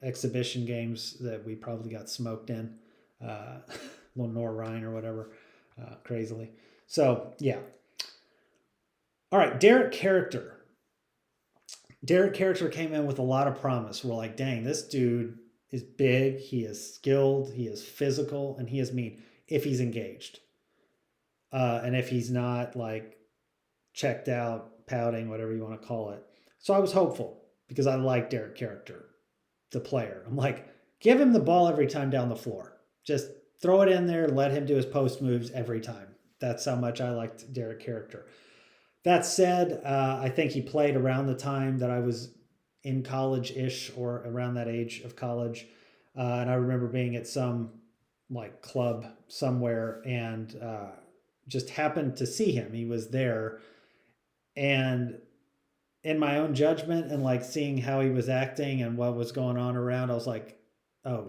Speaker 1: exhibition games that we probably got smoked in, Lenore Ryan or whatever, crazily. So, yeah. All right, Derek Character. Derek Character came in with a lot of promise. We're dang, this dude is big, he is skilled, he is physical, and he is mean if he's engaged. And if he's not checked out, pouting, whatever you want to call it. So I was hopeful because I like Derek Character, the player. I'm Give him the ball every time down the floor. Just throw it in there, let him do his post moves every time. That's how much I liked Derek's character. That said, I think he played around the time that I was in college-ish or around that age of college. And I remember being at some like club somewhere and just happened to see him. He was there. And in my own judgment and like seeing how he was acting and what was going on around, I was like, oh,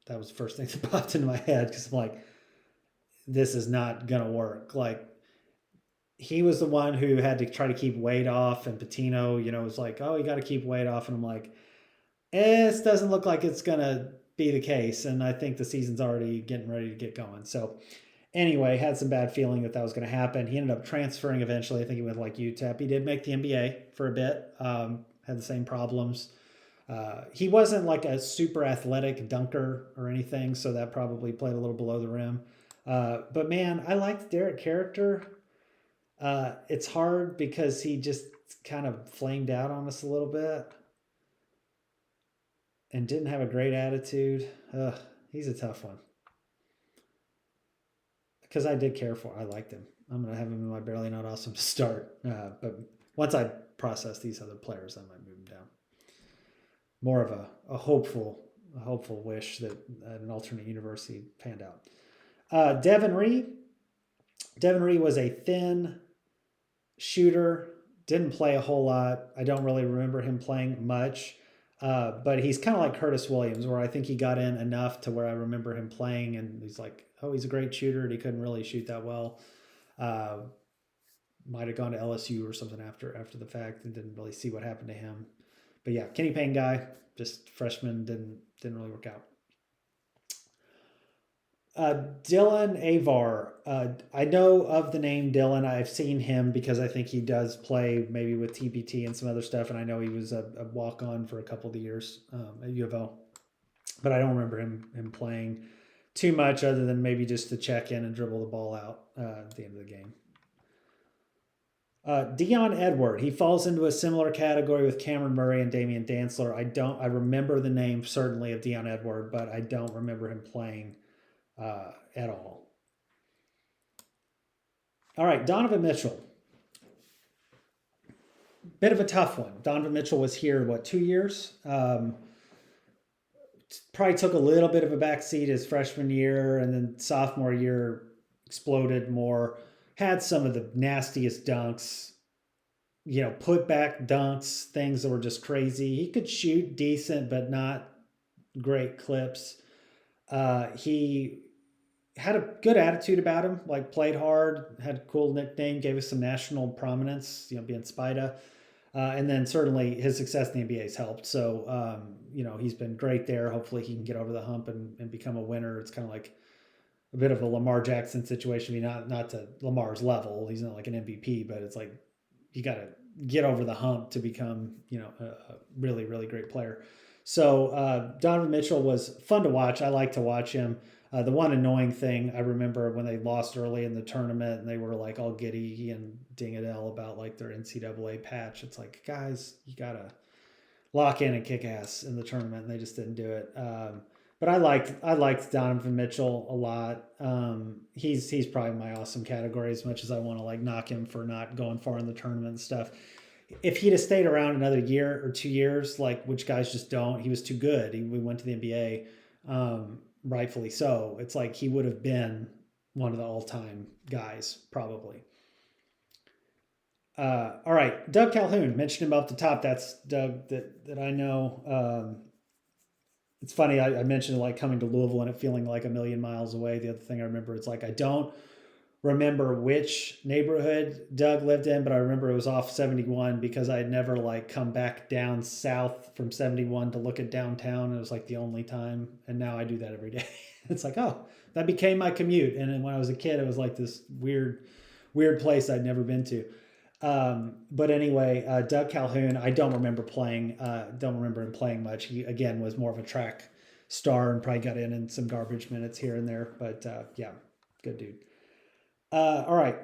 Speaker 1: that was the first thing that popped into my head because I'm like, this is not going to work. Like, he was the one who had to try to keep weight off, and Patino, was like, oh, you got to keep weight off. And I'm like, this doesn't look like it's going to be the case. And I think the season's already getting ready to get going. So anyway, had some bad feeling that was going to happen. He ended up transferring eventually. I think he went like UTEP. He did make the NBA for a bit. Had the same problems. He wasn't like a super athletic dunker or anything, so that probably played a little below the rim. But man, I liked Derek's character. It's hard because he just kind of flamed out on us a little bit and didn't have a great attitude. He's a tough one. Because I did care for, I liked him. I'm going to have him in my Barely Not Awesome to start. But once I process these other players, I might move him down. More of a hopeful wish that an alternate universe he panned out. Devin Ree. Devin Ree was a thin shooter, didn't play a whole lot. I don't really remember him playing much. But he's kind of like Curtis Williams, where I think he got in enough to where I remember him playing, and he's like, oh, he's a great shooter, and he couldn't really shoot that well. Might have gone to LSU or something after the fact, and didn't really see what happened to him. But yeah, Kenny Payne guy, just freshman, didn't really work out. Dylan Avar. I know of the name Dylan. I've seen him because I think he does play maybe with TBT and some other stuff. And I know he was a walk-on for a couple of years at UofL. But I don't remember him playing too much other than maybe just to check in and dribble the ball out at the end of the game. Dion Edward. He falls into a similar category with Cameron Murray and Damian Dantzler. I remember the name certainly of Dion Edward, but I don't remember him playing at all. All right, Donovan Mitchell. Bit of a tough one. Donovan Mitchell was here, 2 years? Probably took a little bit of a backseat his freshman year, and then sophomore year exploded more. Had some of the nastiest dunks, put back dunks, things that were just crazy. He could shoot decent, but not great clips. He had a good attitude about him, like played hard, had a cool nickname, gave us some national prominence, being Spida. And then certainly his success in the NBA has helped. So, he's been great there. Hopefully he can get over the hump and become a winner. It's kind of like a bit of a Lamar Jackson situation. I mean, not to Lamar's level. He's not like an MVP, but it's like you got to get over the hump to become, a really, really great player. So Donovan Mitchell was fun to watch. I like to watch him. The one annoying thing I remember when they lost early in the tournament and they were like all giddy and ding-a-dell about like their NCAA patch. It's like, guys, you got to lock in and kick ass in the tournament, and they just didn't do it. But I liked Donovan Mitchell a lot. He's probably my awesome category as much as I want to like knock him for not going far in the tournament and stuff. If he'd have stayed around another year or 2 years, like which guys just don't, he was too good. We went to the NBA, rightfully so. It's like he would have been one of the all-time guys, probably. All right, Doug Calhoun, mentioned him up the top. That's Doug that I know. It's funny, I mentioned like coming to Louisville and it feeling like a million miles away. The other thing I remember, it's like I don't remember which neighborhood Doug lived in, but I remember it was off 71 because I had never like come back down south from 71 to look at downtown. It was like the only time. And now I do that every day. It's like, oh, that became my commute. And then when I was a kid, it was like this weird place I'd never been to. But anyway, Doug Calhoun, I don't remember him playing much. He again was more of a track star and probably got in some garbage minutes here and there, but yeah, good dude. All right.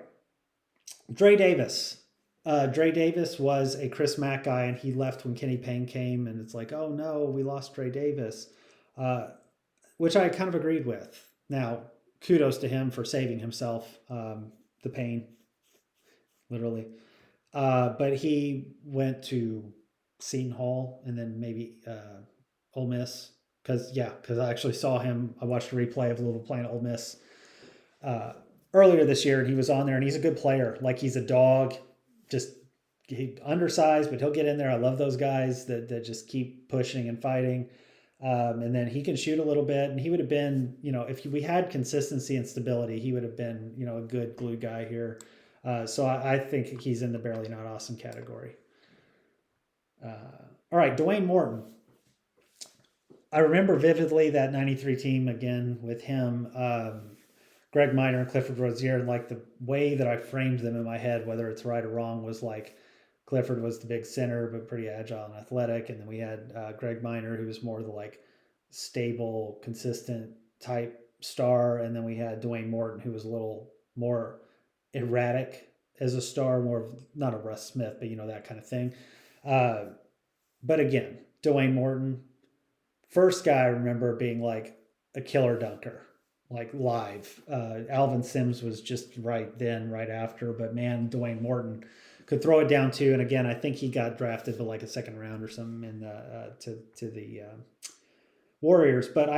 Speaker 1: Dre Davis. Dre Davis was a Chris Mack guy, and he left when Kenny Payne came, and it's like, oh no, we lost Dre Davis. uh, which I kind of agreed with. Now, kudos to him for saving himself the pain, literally. But he went to Seton Hall and then maybe Ole Miss because I actually saw him. I watched a replay of Louisville playing Ole Miss uh, earlier this year, and he was on there, and he's a good player. Like he's a dog, just he undersized, but he'll get in there. I love those guys that just keep pushing and fighting. And then he can shoot a little bit, and he would have been, if we had consistency and stability, he would have been, a good glue guy here. So I think he's in the barely not awesome category. All right, Dwayne Morton. I remember vividly that 93 team again with him, Greg Miner and Clifford Rozier, and like the way that I framed them in my head, whether it's right or wrong, was like Clifford was the big center, but pretty agile and athletic. And then we had Greg Miner, who was more the like stable, consistent type star. And then we had Dwayne Morton, who was a little more erratic as a star, more of not a Russ Smith, but that kind of thing. But again, Dwayne Morton, first guy I remember being like a killer dunker, like live. Alvin Sims was just right then, right after. But man, Dwayne Morton could throw it down too. And again, I think he got drafted to like a second round or something in to the Warriors. But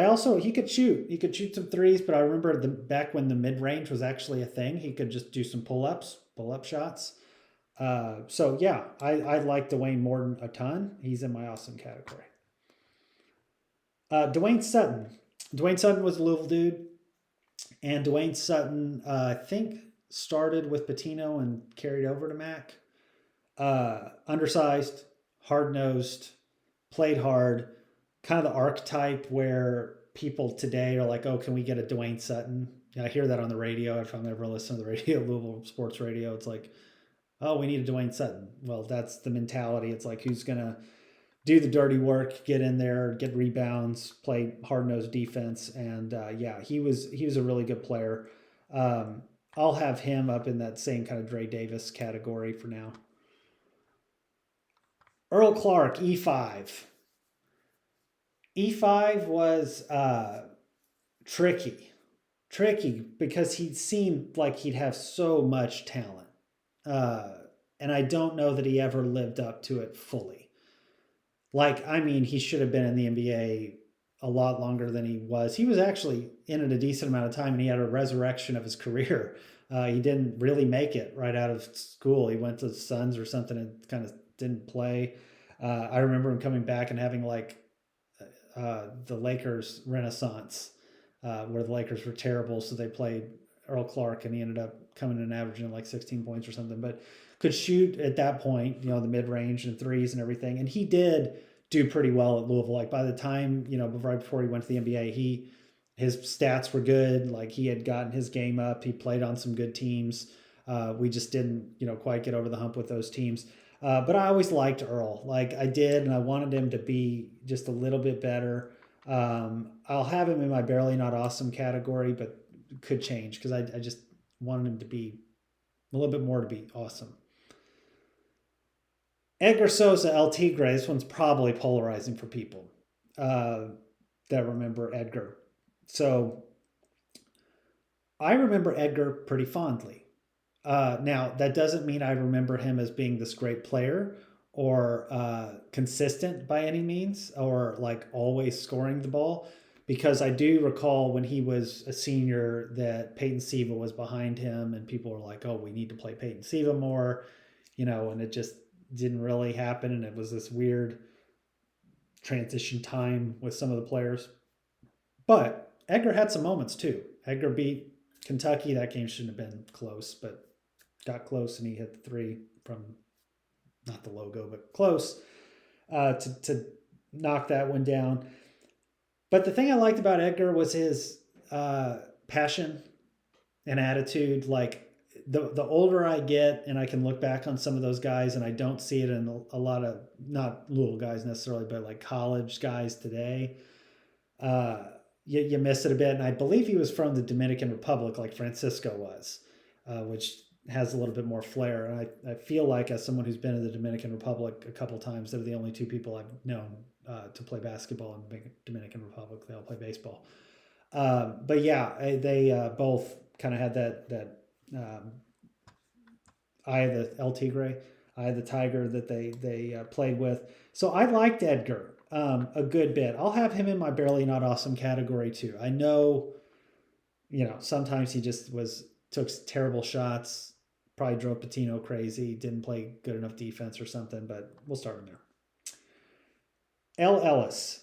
Speaker 1: he could shoot. He could shoot some threes. But I remember back when the mid range was actually a thing, he could just do some pull up shots. So yeah, I like Dwayne Morton a ton. He's in my awesome category. Dwayne Sutton. Dwayne Sutton was a Louisville dude, and Dwayne Sutton, I think, started with Pitino and carried over to Mac. Undersized, hard nosed, played hard, kind of the archetype where people today are like, "Oh, can we get a Dwayne Sutton?" I hear that on the radio. If I'm ever listening to the radio, Louisville sports radio, it's like, "Oh, we need a Dwayne Sutton." Well, that's the mentality. It's like, who's gonna do the dirty work, get in there, get rebounds, play hard-nosed defense, and he was a really good player. I'll have him up in that same kind of Dre Davis category for now. Earl Clark, E5. E5 was tricky because he seemed like he'd have so much talent, and I don't know that he ever lived up to it fully. Like, I mean, he should have been in the NBA a lot longer than he was. He was actually in it a decent amount of time, and he had a resurrection of his career. He didn't really make it right out of school. He went to the Suns or something and kind of didn't play. I remember him coming back and having like the Lakers renaissance, where the Lakers were terrible, so they played Earl Clark, and he ended up coming in and averaging like 16 points or something. But could shoot at that point, the mid-range and threes and everything. And he did do pretty well at Louisville. Like by the time, right before he went to the NBA, his stats were good. Like he had gotten his game up. He played on some good teams. We just didn't, quite get over the hump with those teams. But I always liked Earl. Like I did, and I wanted him to be just a little bit better. I'll have him in my barely not awesome category, but could change because I just wanted him to be a little bit more to be awesome. Edgar Sosa, El Tigre. This one's probably polarizing for people that remember Edgar. So I remember Edgar pretty fondly. Now, that doesn't mean I remember him as being this great player or consistent by any means or like always scoring the ball, because I do recall when he was a senior that Peyton Siva was behind him and people were like, oh, we need to play Peyton Siva more, and it just didn't really happen. And it was this weird transition time with some of the players. But Edgar had some moments too. Edgar beat Kentucky. That game shouldn't have been close, but got close, and he hit the three from not the logo, but close to knock that one down. But the thing I liked about Edgar was his passion and attitude. Like the older I get, and I can look back on some of those guys, and I don't see it in a lot of not Louisville guys necessarily, but like college guys today. You miss it a bit, and I believe he was from the Dominican Republic, like Francisco was, which has a little bit more flair. And I feel like, as someone who's been in the Dominican Republic a couple of times, they're the only two people I've known to play basketball in the Dominican Republic. They all play baseball. But yeah, they both kind of had that eye of the El Tigre, eye of the tiger that they played with. So I liked Edgar a good bit. I'll have him in my barely not awesome category too. I know, sometimes he just took terrible shots, probably drove Patino crazy, didn't play good enough defense or something, but we'll start him there. L. Ellis.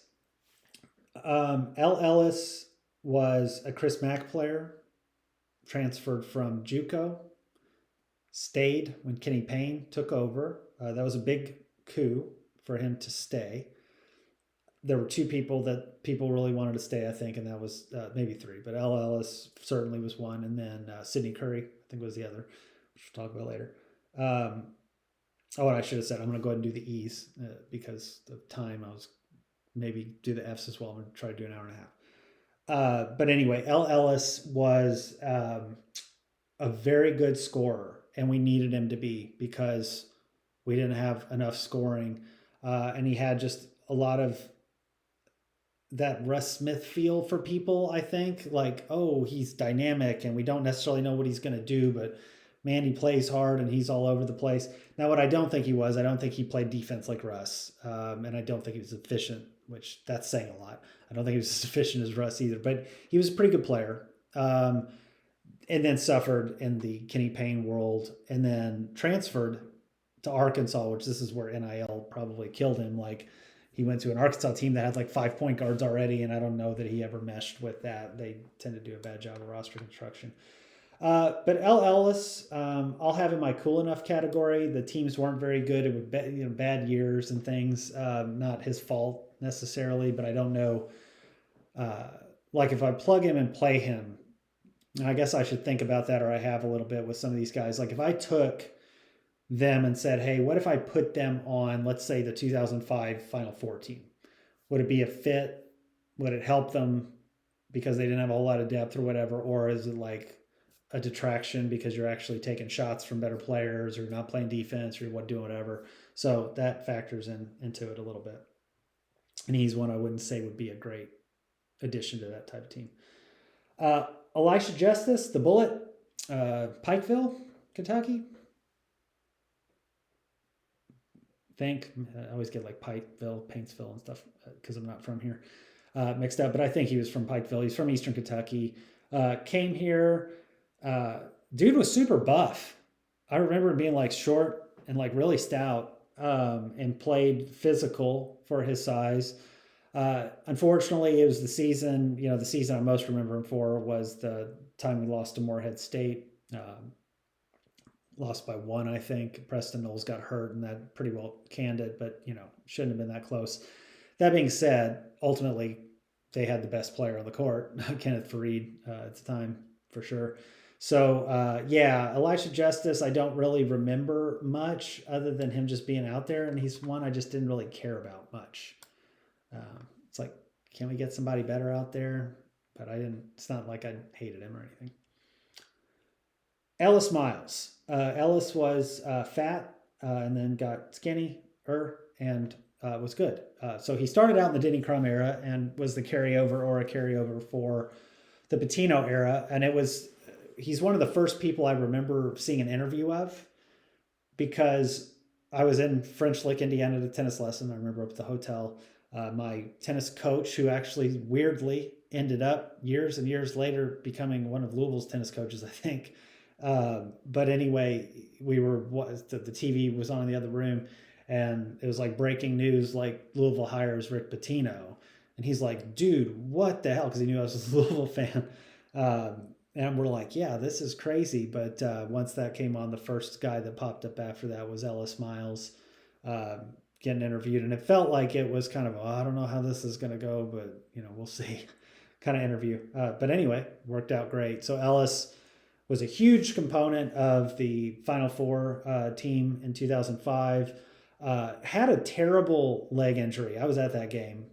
Speaker 1: L. Ellis was a Chris Mack player, transferred from JUCO, stayed when Kenny Payne took over. That was a big coup for him to stay. There were two people that people really wanted to stay, I think, and that was maybe three, but L. Ellis certainly was one, and then Sidney Curry, I think, was the other, which we'll talk about later. And I should have said, I'm going to go ahead and do the E's because of time. I was maybe do the F's as well. I'm going to try to do an hour and a half. But anyway, L. Ellis was a very good scorer, and we needed him to be because we didn't have enough scoring. And he had just a lot of that Russ Smith feel for people, I think. Like, oh, he's dynamic, and we don't necessarily know what he's going to do, but man, he plays hard, and he's all over the place. Now, what I don't think he was, I don't think he played defense like Russ, and I don't think he was efficient, which that's saying a lot. I don't think he was as efficient as Russ either, but he was a pretty good player. And then suffered in the Kenny Payne world, and then transferred to Arkansas, which this is where NIL probably killed him. Like, he went to an Arkansas team that had like 5 point guards already, and I don't know that he ever meshed with that. They tend to do a bad job of roster construction. But L. Ellis, I'll have in my cool enough category. The teams weren't very good. It was bad years and things. Not his fault necessarily, but I don't know. Like, if I plug him and play him, I guess I should think about that, or I have a little bit with some of these guys. Like, if I took them and said, hey, what if I put them on, let's say, the 2005 Final Four team? Would it be a fit? Would it help them because they didn't have a whole lot of depth or whatever? Or is it like a detraction because you're actually taking shots from better players, or you're not playing defense, or you're doing whatever? So that factors into it a little bit. And he's one I wouldn't say would be a great addition to that type of team. Elisha Justice, the Bullet, Pikeville, Kentucky. I always get like Pikeville, Paintsville, and stuff because I'm not from here mixed up. But I think he was from Pikeville. He's from Eastern Kentucky. Came here. Dude was super buff. I remember being like short and like really stout, and played physical for his size. Unfortunately, it was the season I most remember him for was the time we lost to Morehead State. Lost by 1, I think. Preston Knowles got hurt, and that pretty well canned it, but shouldn't have been that close. That being said, ultimately they had the best player on the court, Kenneth Fareed, at the time, for sure. So Elisha Justice, I don't really remember much other than him just being out there, and he's one I just didn't really care about much. It's like, can we get somebody better out there? But it's not like I hated him or anything. Ellis Miles. Ellis was fat and then got skinnier and was good. So he started out in the Denny Crum era and was the carryover for the Pitino era. And he's one of the first people I remember seeing an interview of, because I was in French Lick, Indiana, at a tennis lesson. I remember up at the hotel. My tennis coach, who actually weirdly ended up years and years later becoming one of Louisville's tennis coaches, I think. But anyway, the TV was on in the other room, and it was like breaking news, like Louisville hires Rick Pitino. And he's like, dude, what the hell? Because he knew I was a Louisville fan. And we're like, yeah, this is crazy. But once that came on, the first guy that popped up after that was Ellis Miles, getting interviewed. And it felt like it was kind of, I don't know how this is going to go, but we'll see kind of interview. But anyway, worked out great. So Ellis was a huge component of the Final Four team in 2005. Had a terrible leg injury. I was at that game.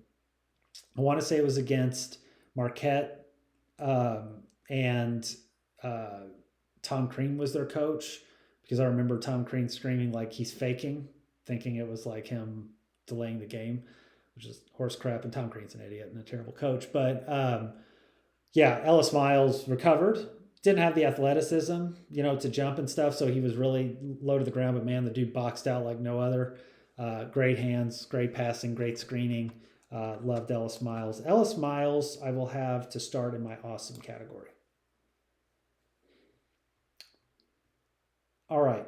Speaker 1: I want to say it was against Marquette, and Tom Crean was their coach, because I remember Tom Crean screaming like he's faking, thinking it was like him delaying the game, which is horse crap, and Tom Crean's an idiot and a terrible coach. But yeah, Ellis Miles recovered. Didn't have the athleticism, to jump and stuff. So he was really low to the ground. But man, the dude boxed out like no other. Great hands, great passing, great screening. Loved Ellis Miles. Ellis Miles, I will have to start in my awesome category. All right.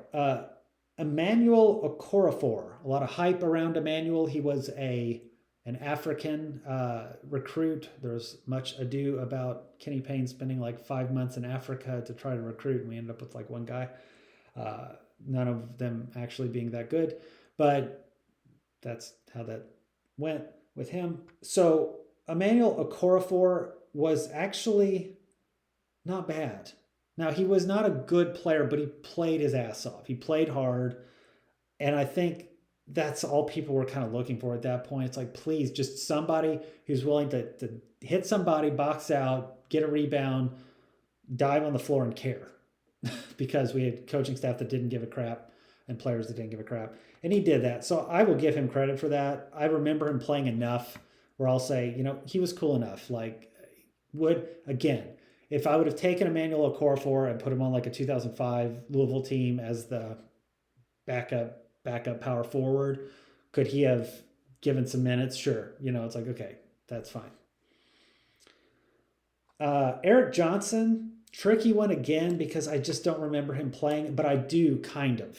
Speaker 1: Emmanuel Okorafor. A lot of hype around Emmanuel. He was an African recruit. There's much ado about Kenny Payne spending like 5 months in Africa to try to recruit, and we ended up with like one guy. None of them actually being that good, but that's how that went with him. So Emmanuel Okorafor was actually not bad. Now, he was not a good player, but he played his ass off. He played hard. And I think that's all people were kind of looking for at that point. It's like, please, just somebody who's willing to hit somebody, box out, get a rebound, dive on the floor and care. Because we had coaching staff that didn't give a crap and players that didn't give a crap. And he did that. So I will give him credit for that. I remember him playing enough where I'll say, he was cool enough. Like, if I would have taken Emmanuel Okorafor and put him on like a 2005 Louisville team as the backup power forward, could he have given some minutes? Sure. It's like, okay, that's fine. Eric Johnson, tricky one again because I just don't remember him playing, but I do kind of.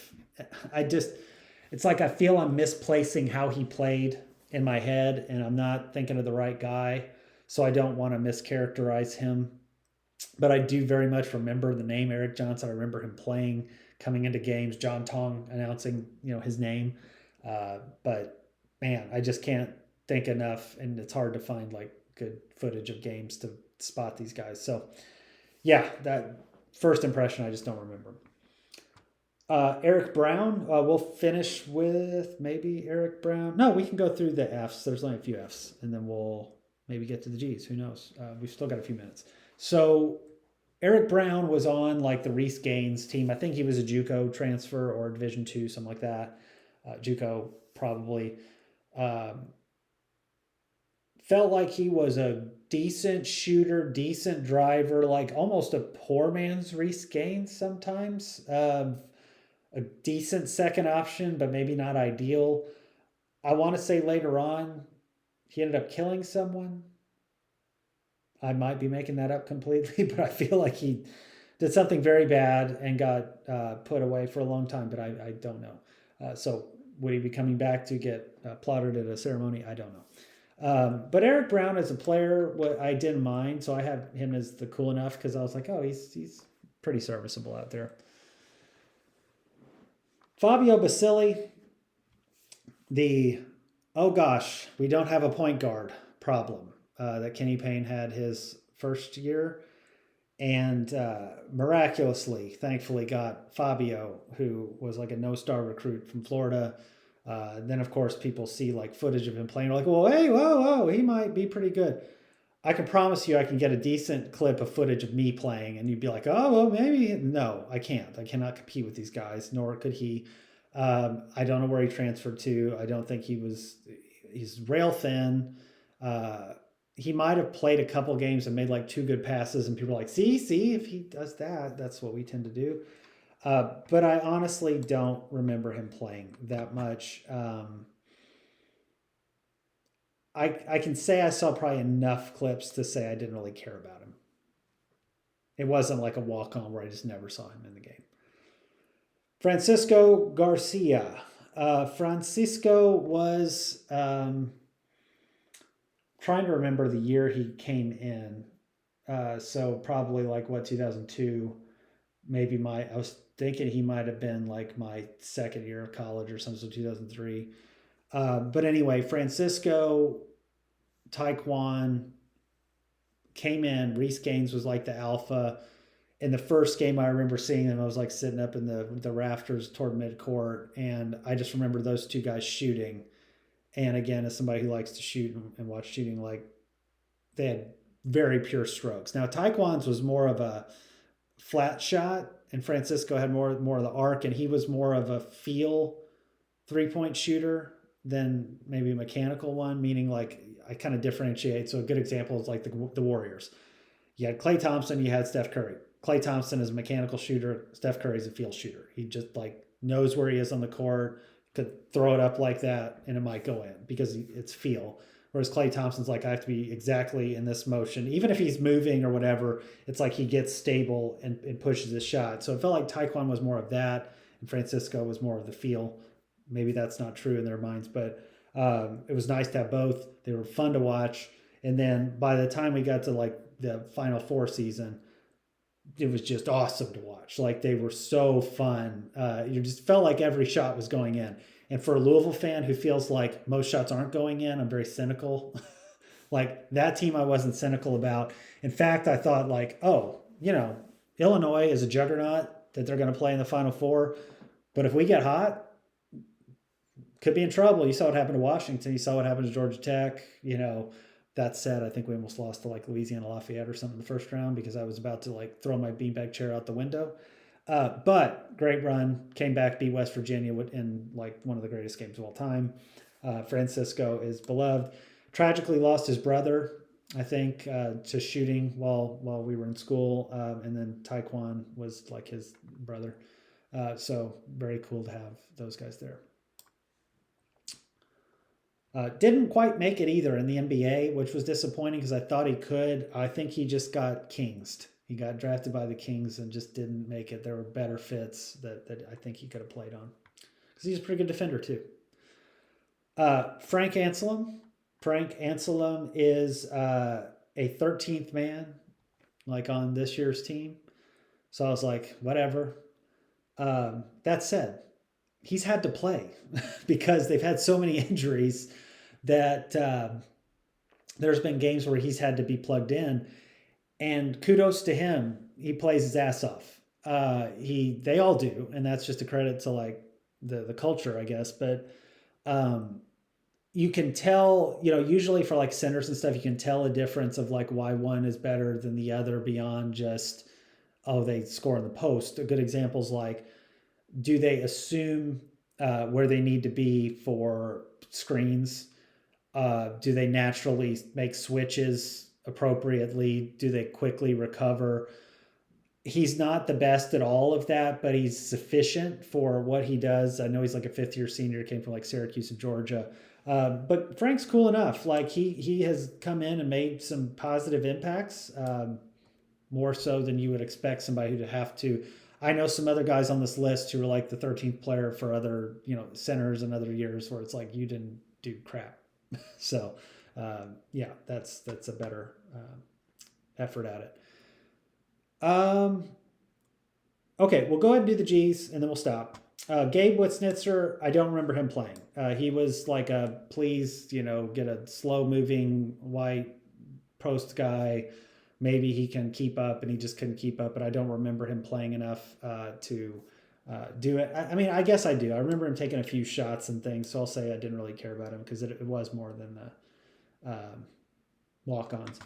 Speaker 1: It's like I feel I'm misplacing how he played in my head and I'm not thinking of the right guy. So I don't want to mischaracterize him. But I do very much remember the name Eric Johnson. I remember him playing, coming into games, John Tong announcing, his name. But man, I just can't think enough, and it's hard to find like good footage of games to spot these guys. So yeah, that first impression, I just don't remember. Eric Brown, we'll finish with maybe Eric Brown. No, we can go through the Fs. There's only a few Fs, and then we'll maybe get to the Gs. Who knows? We've still got a few minutes. So Eric Brown was on like the Reese Gaines team. I think he was a JUCO transfer or Division II, something like that. JUCO probably. Felt like he was a decent shooter, decent driver, like almost a poor man's Reese Gaines sometimes. A decent second option, but maybe not ideal. I want to say later on, he ended up killing someone. I might be making that up completely, but I feel like he did something very bad and got put away for a long time, but I don't know. So would he be coming back to get applauded at a ceremony? I don't know. But Eric Brown as a player, what I didn't mind, so I have him as the cool enough because I was like, oh, he's pretty serviceable out there. Fabio Basili, oh gosh, we don't have a point guard problem that Kenny Payne had his first year. And miraculously, thankfully, got Fabio, who was like a no-star recruit from Florida. Then, of course, people see like footage of him playing. They're like, well, hey, whoa, he might be pretty good. I can promise you I can get a decent clip of footage of me playing, and you'd be like, oh, well, maybe. No, I can't. I cannot compete with these guys, nor could he. I don't know where he transferred to. I don't think he's rail thin. He might have played a couple games and made like 2 good passes, and people are like, see, if he does that, that's what we tend to do. But I honestly don't remember him playing that much. I can say I saw probably enough clips to say I didn't really care about him. It wasn't like a walk-on where I just never saw him in the game. Francisco Garcia. Francisco was... trying to remember the year he came in. So probably like 2002, maybe I was thinking he might have been like my second year of college or something, so 2003. But anyway, Francisco, Taekwon came in. Reese Gaines was like the alpha. In the first game, I remember seeing him. I was like sitting up in the rafters toward midcourt, and I just remember those 2 guys shooting. And again, as somebody who likes to shoot and watch shooting, like they had very pure strokes. Now, Taekwon's was more of a flat shot, and Francisco had more of the arc, and he was more of a feel 3-point shooter than maybe a mechanical one, meaning like I kind of differentiate. So a good example is like the Warriors. You had Klay Thompson, you had Steph Curry. Klay Thompson is a mechanical shooter. Steph Curry is a field shooter. He just like knows where he is on the court, could throw it up like that, and it might go in because it's feel. Whereas Klay Thompson's like, I have to be exactly in this motion. Even if he's moving or whatever, it's like he gets stable and pushes his shot. So it felt like Taekwon was more of that, and Francisco was more of the feel. Maybe that's not true in their minds, but it was nice to have both. They were fun to watch. And then by the time we got to like the Final Four season, it was just awesome to watch. Like they were so fun. You just felt like every shot was going in. And for a Louisville fan who feels like most shots aren't going in, I'm very cynical. Like that team I wasn't cynical about. In fact, I thought like, oh, Illinois is a juggernaut that they're going to play in the Final Four. But if we get hot, could be in trouble. You saw what happened to Washington. You saw what happened to Georgia Tech. That said, I think we almost lost to like Louisiana Lafayette or something in the first round because I was about to like throw my beanbag chair out the window. But great run, came back, beat West Virginia in like one of the greatest games of all time. Francisco is beloved. Tragically lost his brother, I think, to shooting while we were in school. And then Taekwon was like his brother. So very cool to have those guys there. Didn't quite make it either in the NBA, which was disappointing because I thought he could. I think he just got kingsed. He got drafted by the Kings and just didn't make it. There were better fits that I think he could have played on because he's a pretty good defender too. Frank Anselem. Frank Anselem is a 13th man, like on this year's team. So I was like, whatever. That said, he's had to play because they've had so many injuries that there's been games where he's had to be plugged in. And kudos to him. He plays his ass off. They all do. And that's just a credit to like the culture, I guess. But you can tell, usually for like centers and stuff, you can tell a difference of like why one is better than the other beyond just, they score in the post. A good example is like, do they assume where they need to be for screens? Do they naturally make switches appropriately? Do they quickly recover? He's not the best at all of that, but he's sufficient for what he does. I know he's like a fifth-year senior, came from like Syracuse and Georgia. But Frank's cool enough. Like he has come in and made some positive impacts, more so than you would expect somebody who'd have to. I know some other guys on this list who were like the 13th player for other, centers and other years where it's like you didn't do crap. So, that's a better effort at it. Okay, we'll go ahead and do the G's and then we'll stop. Gabe Witznitzer, I don't remember him playing. He was like please, get a slow moving white post guy. Maybe he can keep up, and he just couldn't keep up. But I don't remember him playing enough to do it. I mean, I guess I do. I remember him taking a few shots and things. So I'll say I didn't really care about him because it was more than the walk-ons.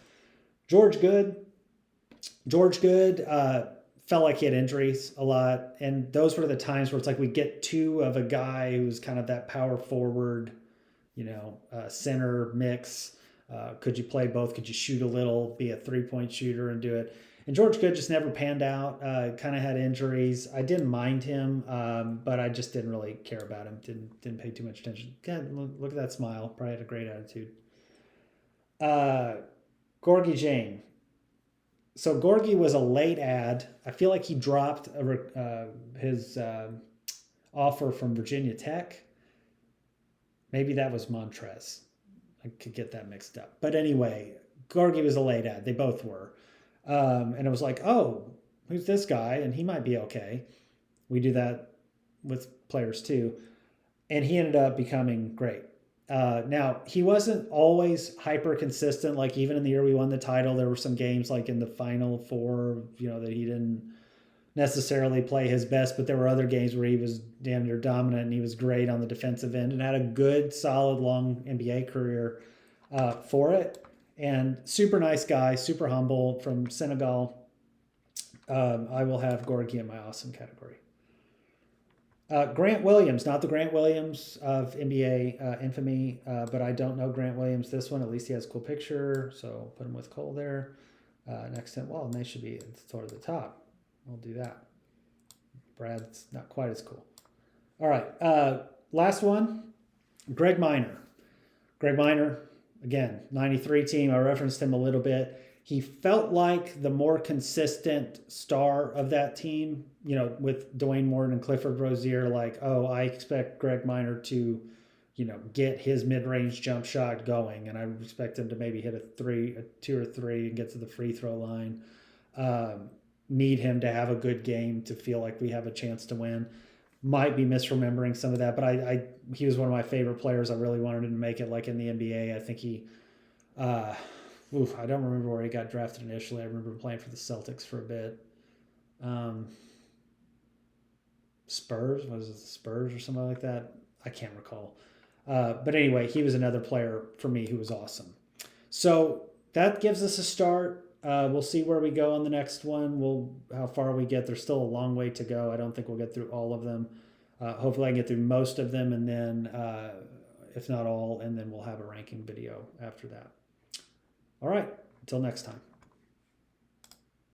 Speaker 1: George Good felt like he had injuries a lot, and those were the times where it's like we get two of a guy who's kind of that power forward, center mix. Could you play both? Could you shoot a little, be a 3-point shooter and do it? And George Good just never panned out, kind of had injuries. I didn't mind him, but I just didn't really care about him. Didn't pay too much attention. God, look at that smile. Probably had a great attitude. Gorgie Jane. So Gorgie was a late ad. I feel like he dropped his offer from Virginia Tech. Maybe that was Montrez. I could get that mixed up. But anyway, Gorgie was a late ad. They both were. And it was like, oh, who's this guy? And he might be okay. We do that with players too. And he ended up becoming great. Now, he wasn't always hyper consistent. Like even in the year we won the title, there were some games like in the Final Four, that he didn't necessarily play his best, but there were other games where he was damn near dominant and he was great on the defensive end and had a good, solid, long NBA career for it. And super nice guy, super humble from Senegal. I will have Gorgie in my awesome category. Grant Williams, not the Grant Williams of NBA infamy, but I don't know Grant Williams. This one, at least he has a cool picture, so put him with Cole there. Next to him, well, and they should be toward the top. We'll do that. Brad's not quite as cool. All right, last one, Greg Minor. Greg Minor, again, 93 team. I referenced him a little bit. He felt like the more consistent star of that team, you know, with Dwayne Morton and Clifford Rozier, like, oh, I expect Greg Minor to, you know, get his mid-range jump shot going, and I expect him to maybe hit a 2 or 3 and get to the free throw line. Need him to have a good game to feel like we have a chance to win. Might be misremembering some of that, but he was one of my favorite players. I really wanted him to make it like in the NBA. I think he I don't remember where he got drafted initially. I remember playing for the Celtics for a bit. Spurs, was it the Spurs or something like that? I can't recall. But anyway, he was another player for me who was awesome. So that gives us a start. We'll see where we go on the next one. How far we get. There's still a long way to go. I don't think we'll get through all of them. Hopefully I can get through most of them, and then if not all, and then we'll have a ranking video after that. All right, until next time.